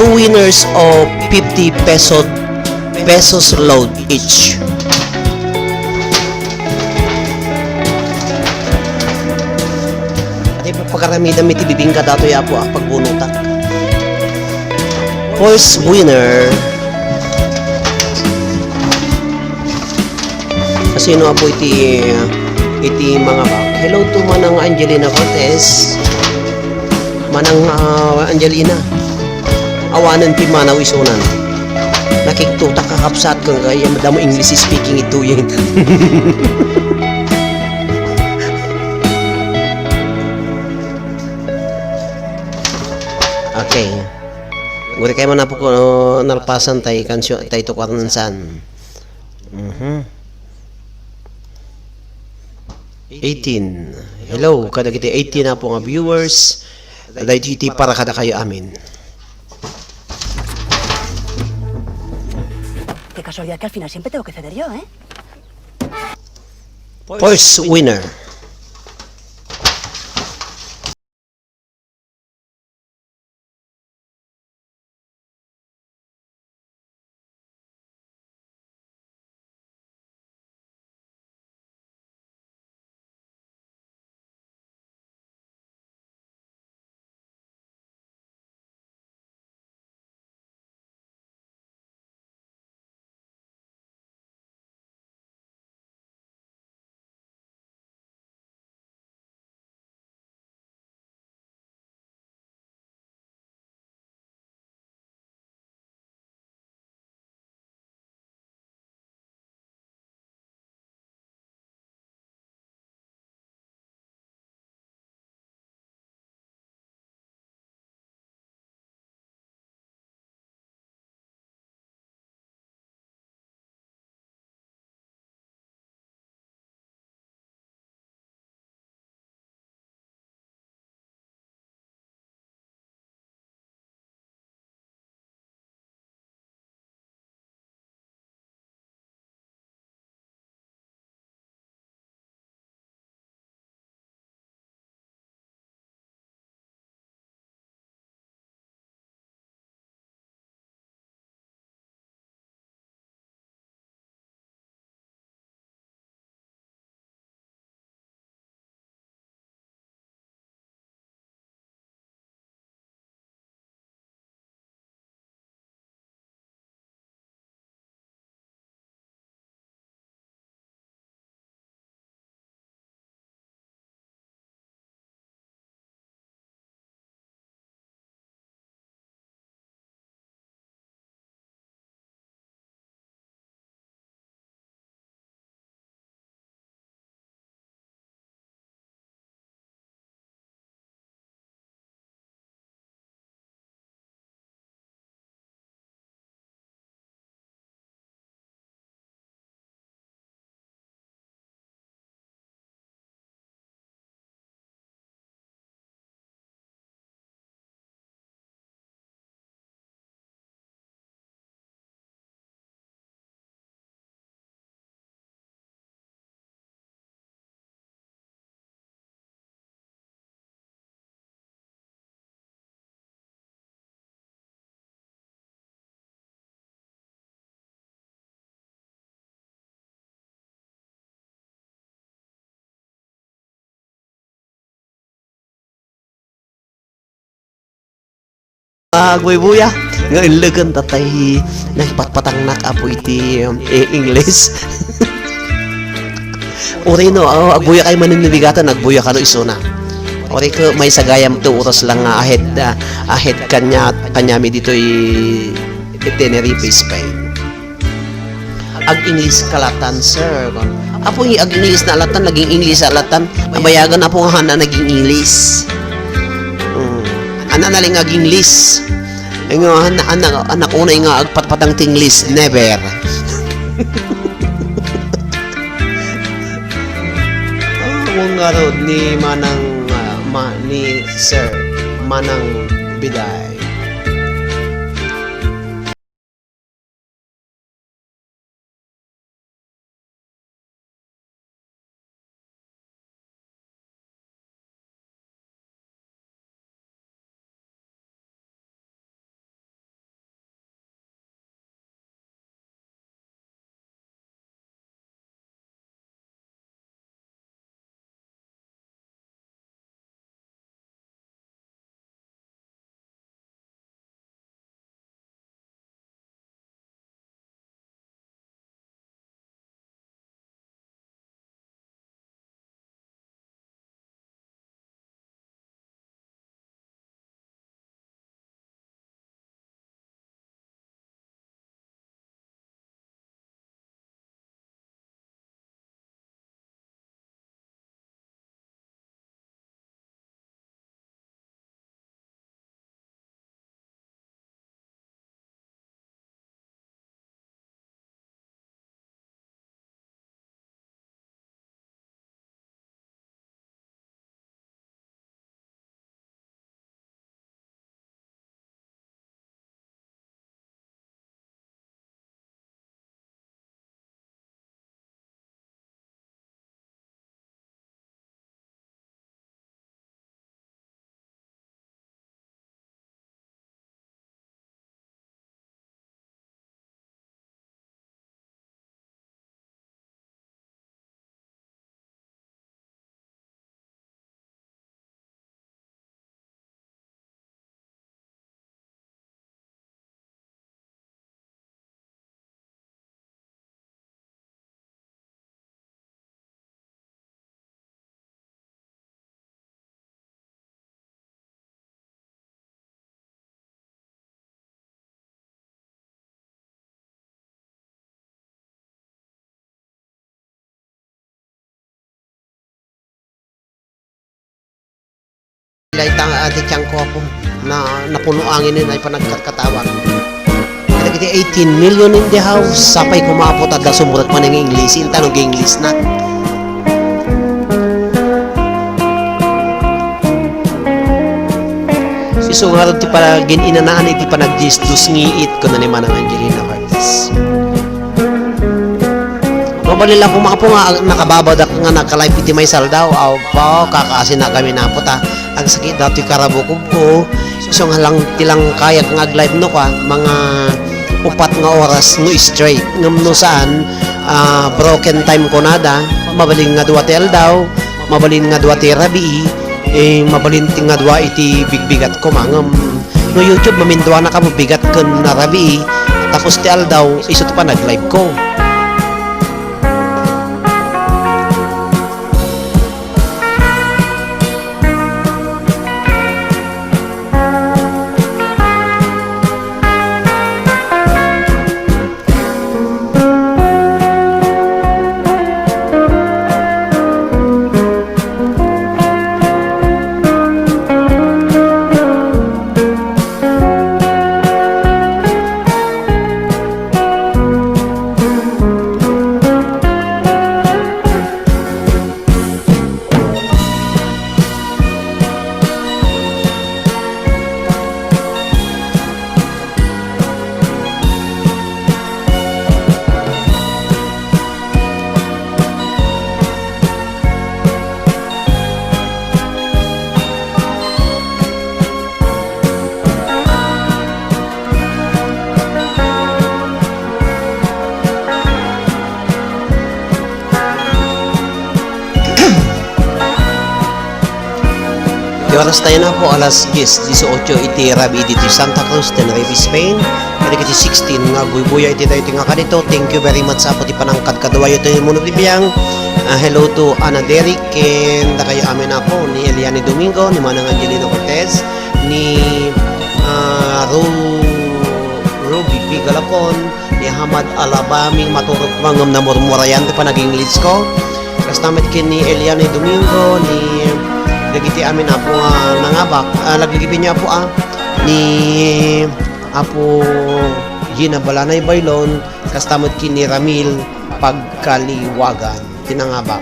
2 winners of 50 pesos load each. Ati pagkaramidan iti bibingka dato ya po pagbunotak. First winner. Sino po iti mga ba? Hello to Manang Angelina Cortez. Manang Angelina. Awanan pi manaw isunan. Nakiktuta kakapsat kang kaya madamo English speaking ito yun. Okay. Guri kayo man na po ko nalpasan tayo kansyo tayo tukwaran san. 18. Hello, kada kita 18 na po nga viewers. Dahil iti para kada kayo amin. Qué casualidad que al final siempre tengo que ceder yo, ¿eh? First winner. Agway-buya. Nga ilagan tatay nagpatpatang nakapo iti English. Uri no, agbuya kay maninibigatan, agbuya ka no isuna. Uri ko may sagayam to oras lang nga ahead kanya mi dito Tenerife, Spain. Ag English kalatan sir. Apo ag English na alatan, naging English alatan. Mabayagan na po nga na naging English. Ana naling ag English. Nga anak unay nga agpatpatang tinglis never. Nga rod ni Manang ni Sir Manang Biday. Laitang ati tiyang ko ako na napuno angin yun ay panagkatawag. Kaya 18 million in the house. Sapay kumapot at sumurat man ng English. Yung tanong English na. So nga rin ti para gininanaan iti pa nag-disdus ngiit ko na ni Manang Angelina Cortez. Mabalila ko mga po nga nakababadak nga nakalive iti may saldaw. Aw pa, kakaasin na kami na po ta. Ang sakit dati karabukog ko. So nga lang tilang kaya kang ag-live no ka. Mga 4 nga oras no straight. Ngam no saan, broken time ko nada. Mabaling nga duwatel daw. Mabalin nga duwati rabi. Mabalinting nga dua iti bigbigat ko mangam no YouTube mamindwa na ka bigat kun narabi tapos ti aldaw isut pa nag-live ko. Di oras tayo na po, alas 10:18 iti rabi dito Santa Cruz, Tenerife, Spain. Kaya kiti 16 nga buya iti tayo nga kanito. Thank you very much sa po ti panangkad kaduwayo tayo muna bibiyang. Hello to Ana Derek and kayo amin na po ni Eliane Domingo, ni Manang Angelina Cortez, ni Ruby P. Galapon, ni Hamad Alabaming maturok mangam na murmurayan ti panaging leads ko. Kastamit kin ni Eliane Domingo, ni Lagiti amin na po nangabak. Laglagipin niya po ni Apo Gina Balanay Baylon, kastamot kini Ramil Pagkaliwagan, tinangabak.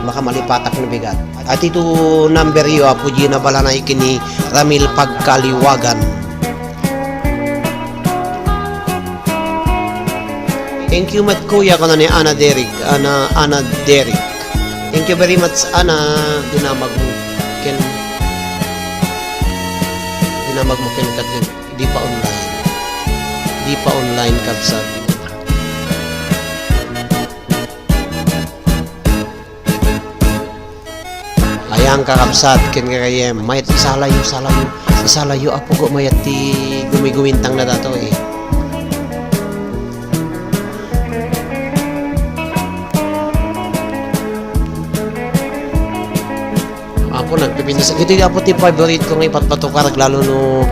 Baka malipatak na bigat. At ito number yo, Apo Gina Balanay kini Ramil Pagkaliwagan. Thank you mat kuya ko na ni Ana Derek. Ana Derek. Thank you very much, Ana. Dinamag mo ken kadlib. Di pa online. Di pa online kabsat. Ayang kakabsat ken kayem. Mayat isalayo apo ko mayat ti gumigumintang na dato eh. Nagpipinda sa gito apo ti favorite ko ng ipatpatukar lalo no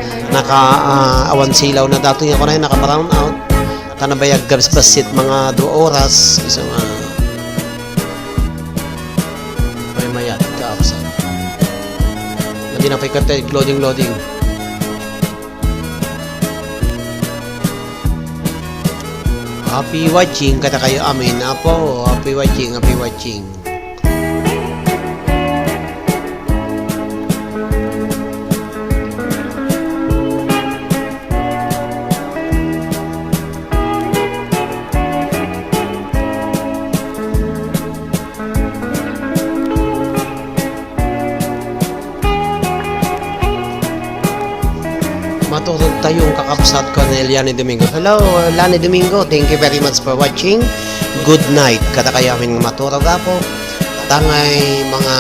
awan silaw na dato nga ko na naka-brown out kanabayag gabs basit mga 2 oras isang may mayat kaapsa hindi na pa'y kante loading happy watching kata kayo amin apo happy watching maturog tayong kakabsat ko ni Eliane Domingo. Hello, Eliane Domingo. Thank you very much for watching. Good night. Kata kayo amin maturog po. Tangay mga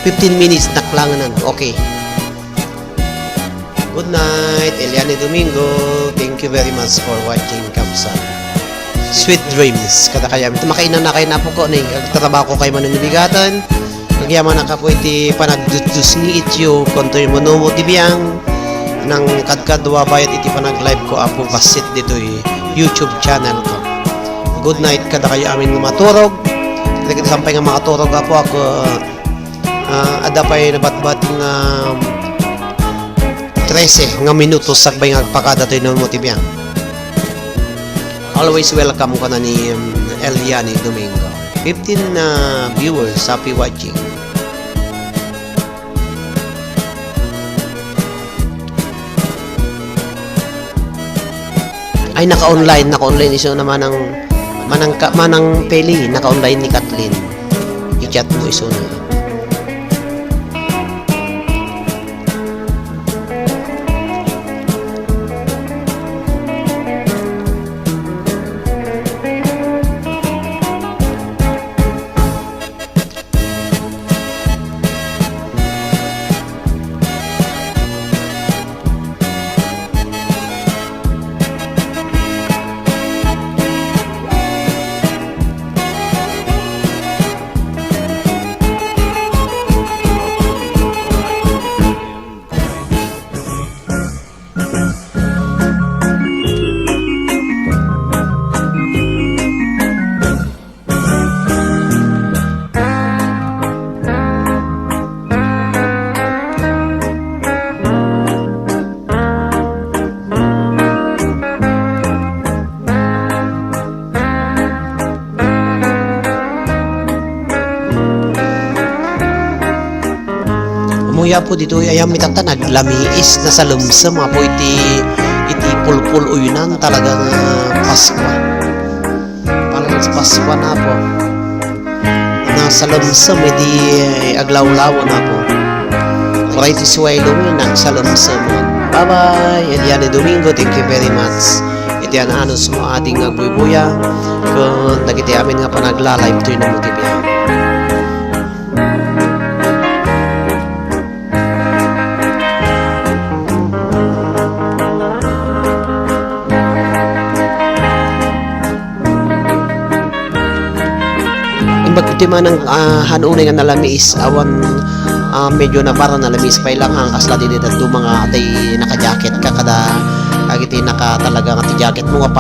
15 minutes naklanganan. Okay. Good night, Eliane Domingo. Thank you very much for watching kabsat. Sweet dreams. Kata kayo amin. Makainan na kayo na po ko. Trabaho ko kayo manunibigatan. Nagyaman na ka po iti panagdutus ni ityo. Kontoy mo no mo tibiyang. Nang kadkadwa bayat iti pa nag-live ko apo basit dito YouTube channel ko. Good night kada kayo amin nga maturog. Sampay nga makaturog apo ako ada pa'y nabatbating 13 nga minutos sakbay nga pagkadatoy ng motibyang. Always welcome ka na ni Eliani Domingo. 15 viewers, happy watching. Ay, naka-online iso naman ng manang peli, naka-online ni Kathleen. I-chat mo iso na. Umuya po dito ayam mitata naglamiis na sa lumsam po iti pulpul uyunan talagang Pasko. Parang Pasko na po. Nasa lumsam iti aglawlaw na po. Right is way luminan sa lumsam. Bye-bye. Eliani Domingo, thank you very much. Iti anos mo ating agbubuya kung nagiti amin nga pa nagla-live to na motivya. Iti man ang hanunay nga nalamis awan medyo na parang nalamis pa ilang ang kasla din ito mga atay naka-jacket ka kada agiti naka talaga nga jacket mo nga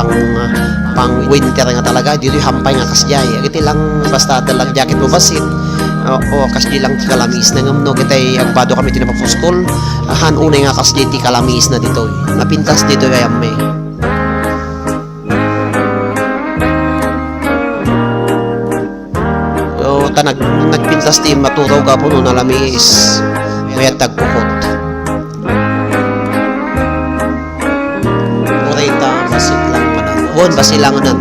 pang winter nga talaga dito hampay nga kasjay agiti lang basta dalang jacket mo basit o kasdi lang kalamis na ngamno kitay agbado kami tinapapuskol hanunay nga kasdi ti kalamis na dito napintas dito kayam may nagpintas ti maturaw ka po no nalamis may tagpukot Morita basit lang panahon basilangan ng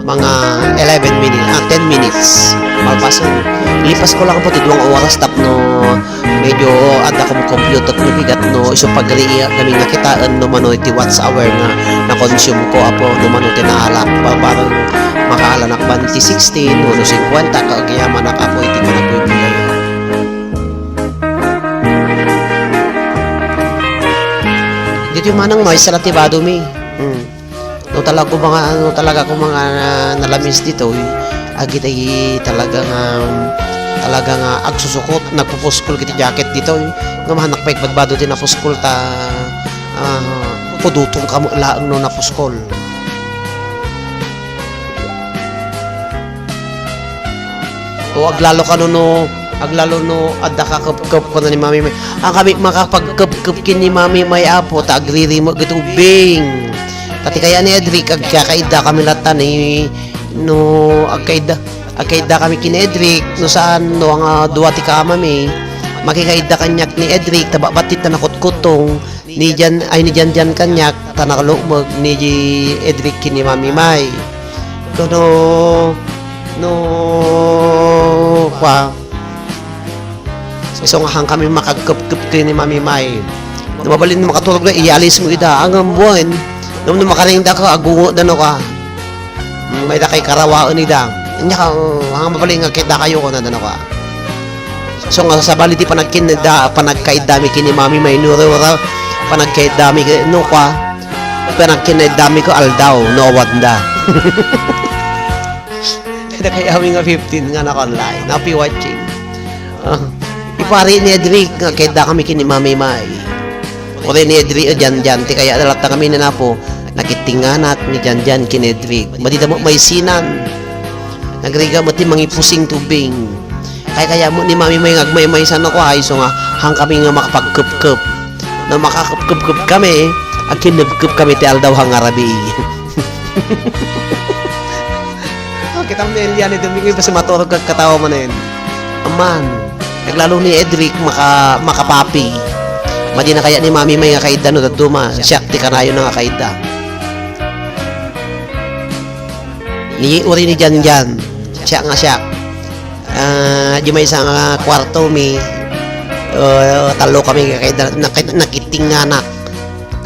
mga 11 minutes 10 minutes malpasan lipas ko lang po tidwang oras tap no medyo ada kong compute at nabigat no iso pagriya kami nga kitaan no mano iti watts hour nga na consume ko apo no mano tinaalak parang makaalanak ba ti 16 o 50 kagayaman na kapo iti ka na po ibigay dito yung manang may salatibado mi no talaga ko mga nalamis dito agitay talagang agsusukot nagpupuskol kiti jacket dito nga mahanak pa ipagbado din napuskol ta pudutong kamo laang no napuskol o aglalo ka no adda ka kup ko na ni mami may ang kami makapagkup kin ni mami may apo ta agriri mo gitubing tati kaya ni Edric agkakaida kami latan no agkaida kami kin Edric no saan no ang duwati ka mami makikaida kanyak ni Edric tababatit na nakutkutong ni Jan kanyak tanakalumag ni Edric kin ni mami may no pa so nga kami makagkup ni mami may mabalin na makatulog na ialis mo ida ang buwan nung makarinda ka agungo na no ka may da kay karawaan ida nya ka ang mabalin nga kita kayo ko na ka so nga sa baliti panagkaidami kini mami may nurura panagkaidami no ka panagkaidami ko aldaw no wanda kada kaya nga 15 nga naka-online happy watching ipari ni Edric nga kaya kami kini mami may o rin ni Edric dyan ti kaya dalata kami na po nakitinganak ni dyan kini Edric madita mo may sinan nagriga mo ti mangi pusing tubing Kaya mo ni mami may ngagmay sa ko ay so nga hang kami nga makapagkup-kup. Na makakakup-kup kami, ang kinubkup kami ti aldaw hang arabi. Kita mo na yan, Domingo, basta maturog kag katawa mo na yun. Aman, naglalo ni Edric, makapapi. Madi na kaya ni mami may nga kaida no, daduma. Siyak, di ka na yun nga kaida. Ni uri ni Jan. Siyak nga siyak. Di may isang kwarto mi. Talo kami nga kaida. Nakiting nga anak.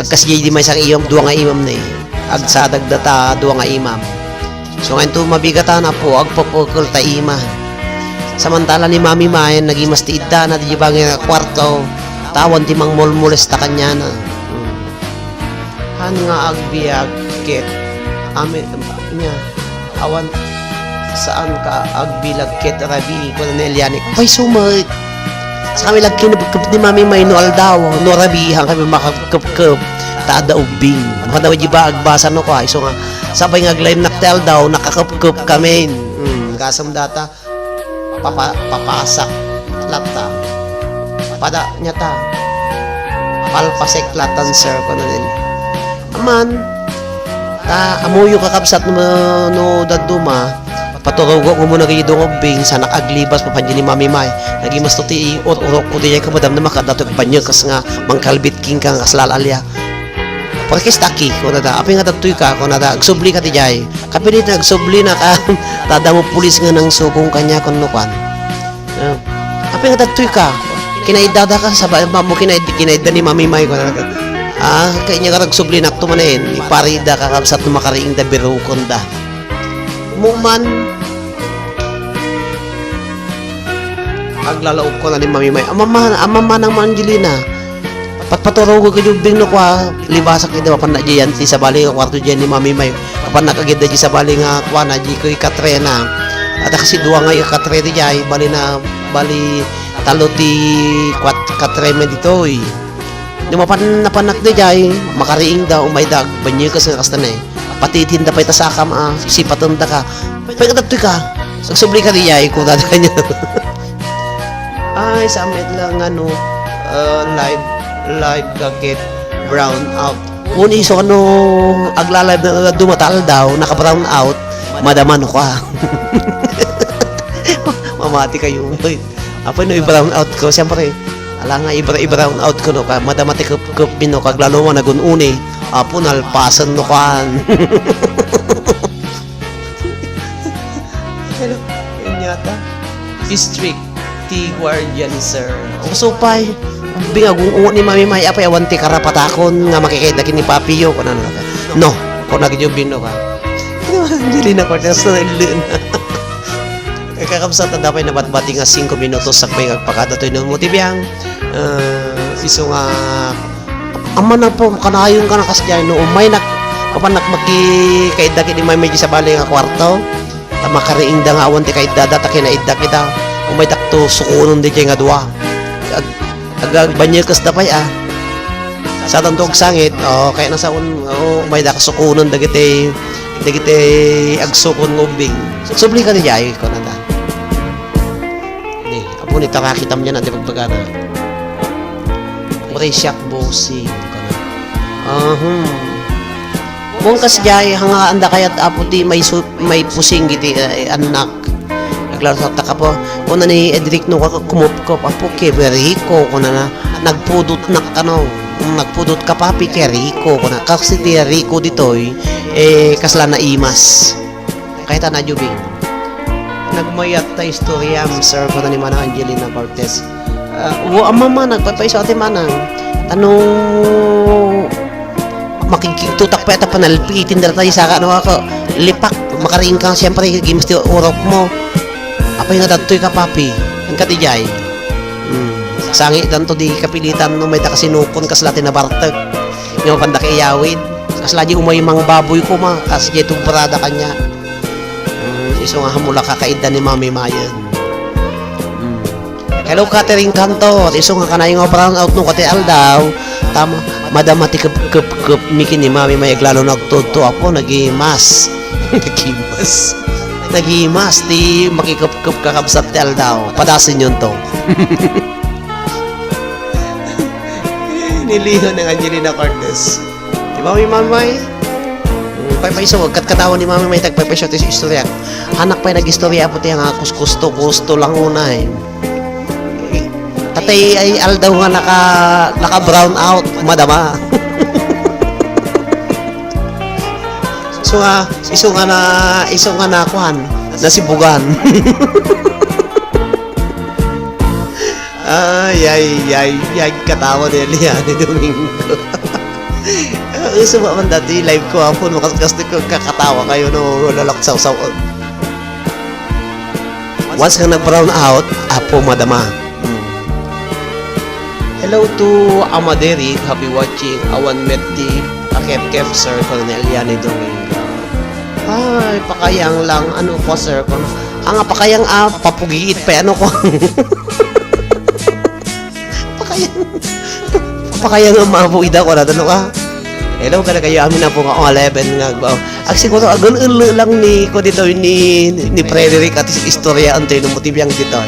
Agkas di may isang imam, duwa nga imam na eh. Agsadag data, duwa nga imam. So ngayon to mabigatan na po, agpapukul ta ima. Samantala ni Mami Mayan, naging mas tiida na di ba nga kwarto, tawan ti mang mulmules ta kanya na. Han nga agbiag, ket, amin, niya, awan, saan ka agbilag, ket, rabi, ko na nilyanik, pay sumay. Sa kami lagkin ni Mami Mayan, no aldaw, no rabi, hang kami makagkup-kup, taada ubing. Makadaw di ba agbasa no ko, ay so nga, sabay nga aglayin naktel daw, nakakup-kup kami. Kasam data, papasak lata. Pada niya ta. Palpasek latan sir ko na din. Aman, amuyo kakabsat no daduma. Paturugo ko muna kayo doon ubing sa nakaglibas pa ni Mami May. Naging mas tuti urok ko din ka madam na makadatok pa niya kas nga mangkalbit king kang kaslalalya. Porque staki ko na da, api nga tatuy ka, ko na da, agsubli ka ti jay. Kapi dito, agsubli na ka, tada mo pulis nga ng sukong kanya kung nukan. Api nga tatuy ka, kinaidada ka, sabay mo kinaida ni Mami May ko na ka. Kaya niya ka agsubli na tumanin, iparida ka kapsat na makariing da birukon da. Muman, aglalaog ko na ni Mami May, amama ng Angelina, patpaturo ko kayo bing no kwa libasak ni dapat na diyan ti sa bali kwarto diyan ni Mami May kapan nakagid di sa bali nga kwa na di ko ikatrena at kasi duwa nga ikatre di jay bali talo ti kwat katreme dito eh di mapan napanak di jay makariing daw umay dag banyo ka sa kastan eh pati tinda pa itasakam sipaton da ka pagkatatoy ka sagsubli ka di jay kung dada niya ay sa amin lang ano live gagit brown out. Kung iso ano aglalive na dumatal daw, naka-brown out, madaman ko mamati kayo. Apo no i-brown out ko, siyempre. Ala nga i-brown out ko no ka, madamati kup mino kag lalo mo nagununi. Apo nalpasan no kan. Hello, yata. District T Guardian sir. Usupay. Bingag ni Mami May apay awanti karapatakon nga makikita kini Papio ko na no ko nagyubin no ka dili na ko sa ilun kakabsat na dapat na batbati nga 5 minutos sa may agpakada to no motibiyang iso nga aman na po kanayon ka na kasya no umay nak papanak makikaida kini Mami sa bali nga kwarto makariing da nga awanti kaida data kinaida kita umay takto sukunon di kay nga duwa banyak kas dapay sa tandog sangit kaya nasa may nakasukunon dagiti agsukon ngubing subli ka niya ko na da ni apo ni takakitam niya na di pagpagana mure siyak bossing ko na kung kas jay hanga anda kayat apo di may pusing giti anak naglaro ta ka po kuna ni Edric no kumupkop apo ke Rico kuna na nagpudot na kano nagpudot ka papi ke Rico kuna kasi ti Rico ditoy kasla na imas kahit na jubing nagmayat ta istorya sir kuna ni Manang Angelina Cortez mama nagpapaiso ate Manang tanong makikitutak pa ita panalpitin dala tayo sa ano ako lipak makaring kang siyempre gimusti urok mo apa yung natatoy ka papi ang katijay sangi tanto di kapilitan no may takasinukon kaslati na bartek yung panda kay Yawid kasladi umay mang baboy ko ma kasi jay tumparada kanya iso nga hamula kakaida ni Mami Mayan hello Catering Cantor iso nga kanay nga brown out no kati aldaw tama madamati kup mikin ni Mami Mayan lalo nagtuto ako nagimas nagimas Nagimas, di makikup-kup kakabsat ti Aldaw. Padasin yun to. Niliho ng Angelina Cortez. Di ba, may mamay? Paipaisog, katawan ni mami may tagpapasyo ti istorya. Anak pa'y nag-istorya po ti nga kusto lang una eh. Tatay ay Aldaw nga naka brown out, madama. Iso nga na kuhan, nasibugan. ay, katawa nila yan ni Domingo. Iso ba man dati, live ko hapon, makaskas ko kakatawa kayo no, lalaksaw-saw. Once ka nag-brown out, apo madama. Hello to Amaderic, happy watching. Awan Metti, Akep Sir, Cornelia ni Domingo. Ay, pakayang lang, ano po sir? Ang pakayang papugiit pa, ano ko? pakayang mabuid ako na, ano ka? Hello, kada kayo amin na po nga 11 nga. Siguro, agon lang ni ko dito ni Frederick at istorya antay ng motibiyang dito.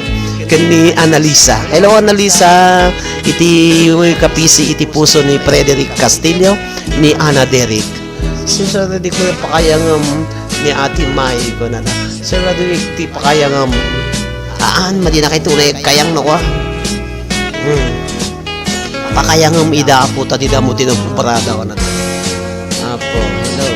Ni Analisa. Hello Analisa, iti kapisi iti puso ni Frederick Castillo ni Ana Derrick. Sir, di ko pa kaya ni Ate Mai ko na. Sir, di pa kaya madina kay tunay kayang no ko. Pakaya ida po ta di damo tinagparada ko na. Apo, hello.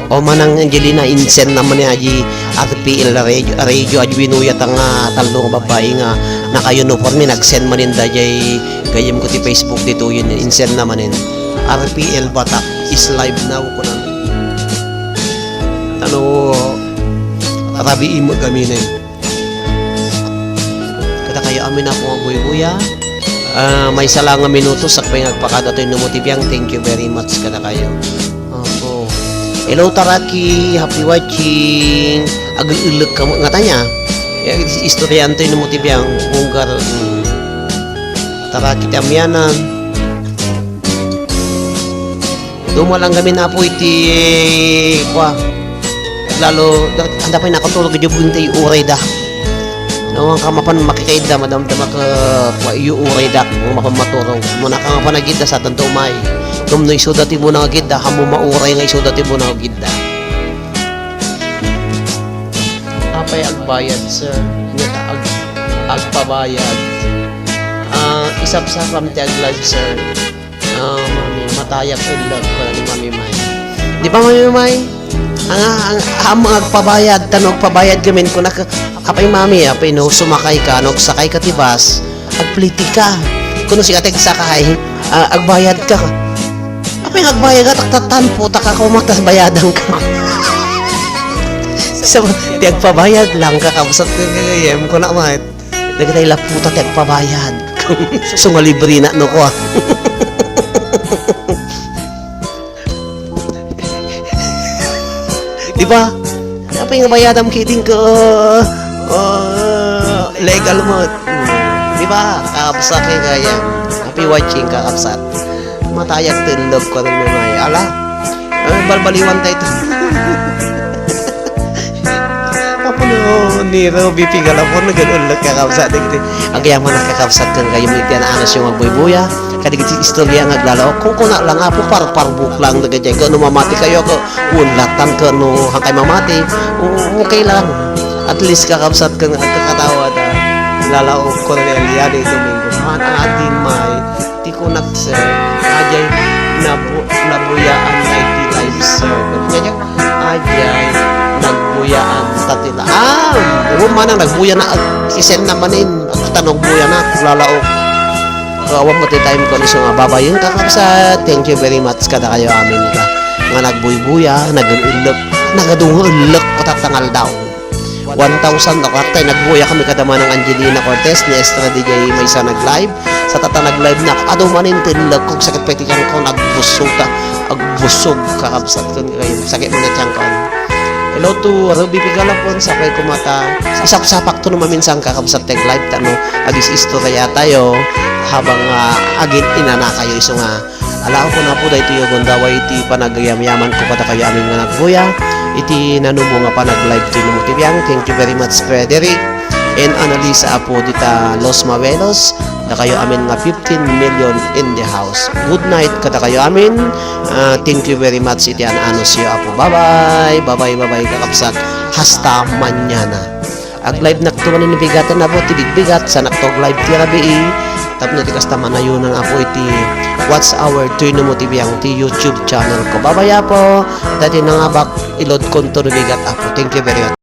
O manang Angelina Insen naman ni Aji RPL radio aji binuyat ang talong babae nga naka-uniforme nag-send maninda jay gayem ko ti Facebook dito yun Insen naman RPL Batak is live now ko na ano rabi imo gaminin kada kayo amin ako nga buya may salang nga minuto sakbay nagpakada to yung numotibiyang thank you very much kada kayo. Hello Taraki, happy watching. Agul-ulog ka nga tanya. Istoryan to yung motibiyang Ungar. Taraki tamyanan. Dumalang kami na po iti kwa. Lalo anda pa nakatulog gid yung iti uray da. Nawang kamapan makikaida madam-dama ka kwa uray da mapamaturo. Muna ka nga panagida sa tanto umay. Nung no isudati mo na gidda, hamo mauray nga isudati mo na gidda. Apay agbayad, sir. Ngita agpabayad. Isap-sapam ti ag-live, sir. Mami, matayak ilag ko ni Mami May. Di ba, Mami May? Ang agpabayad, tanog pabayad gamin ko na apay Mami, apay no, sumakay ka, no, sakay ka tibas, agpliti ka. Kuno si kateg sakay, agbayad ka. Apay agbayad ka, taktatan po, takakumak, tas bayadan ka. So, tiagpabayad lang ka, kapsat ka kagayem ko na mat. Nagkatay laputa, tiagpabayad. So, libre na, no ko Diba? Apay nga bayadam kiting ko, legal mo. Diba? Kapsat ka kagayem. Happy watching ka, kapsat. Matayag tulog ko ng may ala balbaliwan tayo ito ako no ni Robby Pigalapon nag-ulog kakapsat ang kaya man nakakapsat kang kayo may tiyan-anas yung magbuy-buya kadigit istorya nga naglalaw kung kuna lang po par-buk lang nagajay ko no mamati kayo ko unlatan ka no hangkay mamati okay lang at least kakapsat kang kakatawa na lalaw ko na nilaliyan ito Domingo ang ating may di ko nagsir ajay nabuyaan na iti live sir kanya ajay nagbuyaan tatila rumanang nagbuya na isen namanin tanog buya na lalaok kawa mo time ko niso nga babayin kakapsa thank you very much kada kayo amin ka nga nagbuy-buya nagadungulok patatangal daw 1,000 na kartay nagbuya kami kadama ng Angelina Cortez ni Estra DJ may isa nag-live sa tata nag-live na ado manin tinlag kung sakit petikan ko nagbusog kakabsat ko kayo sakit mo na tiyang ko hello to Ruby Pigalapon sakay kumata isap-sapak to naman minsan kakabsat tag-live tano agis istorya tayo habang agit inana kayo iso nga Alao ko na po dahil iti gondawa iti panagayamyaman ko pata kayo aming nga nagbuya. Iti nanumo nga panag-live to mo tibiyang. Thank you very much, Frederick. And Annalisa po dita Los Mavelos. Na kayo amin nga 15 million in the house. Good night kada kayo amin. Thank you very much iti ano siya apo. Bye-bye. Bye-bye kakapsat. Hasta mañana. Ag live naktuman ni bigatan na po tibig-bigat sa naktog live tirabi. Tapno ti kasta manayon ang apo iti Watch Our Tuino mo tibiyang ti YouTube channel ko. Babaya po. Dati nangabak ilod konto bigat apo. Thank you very much.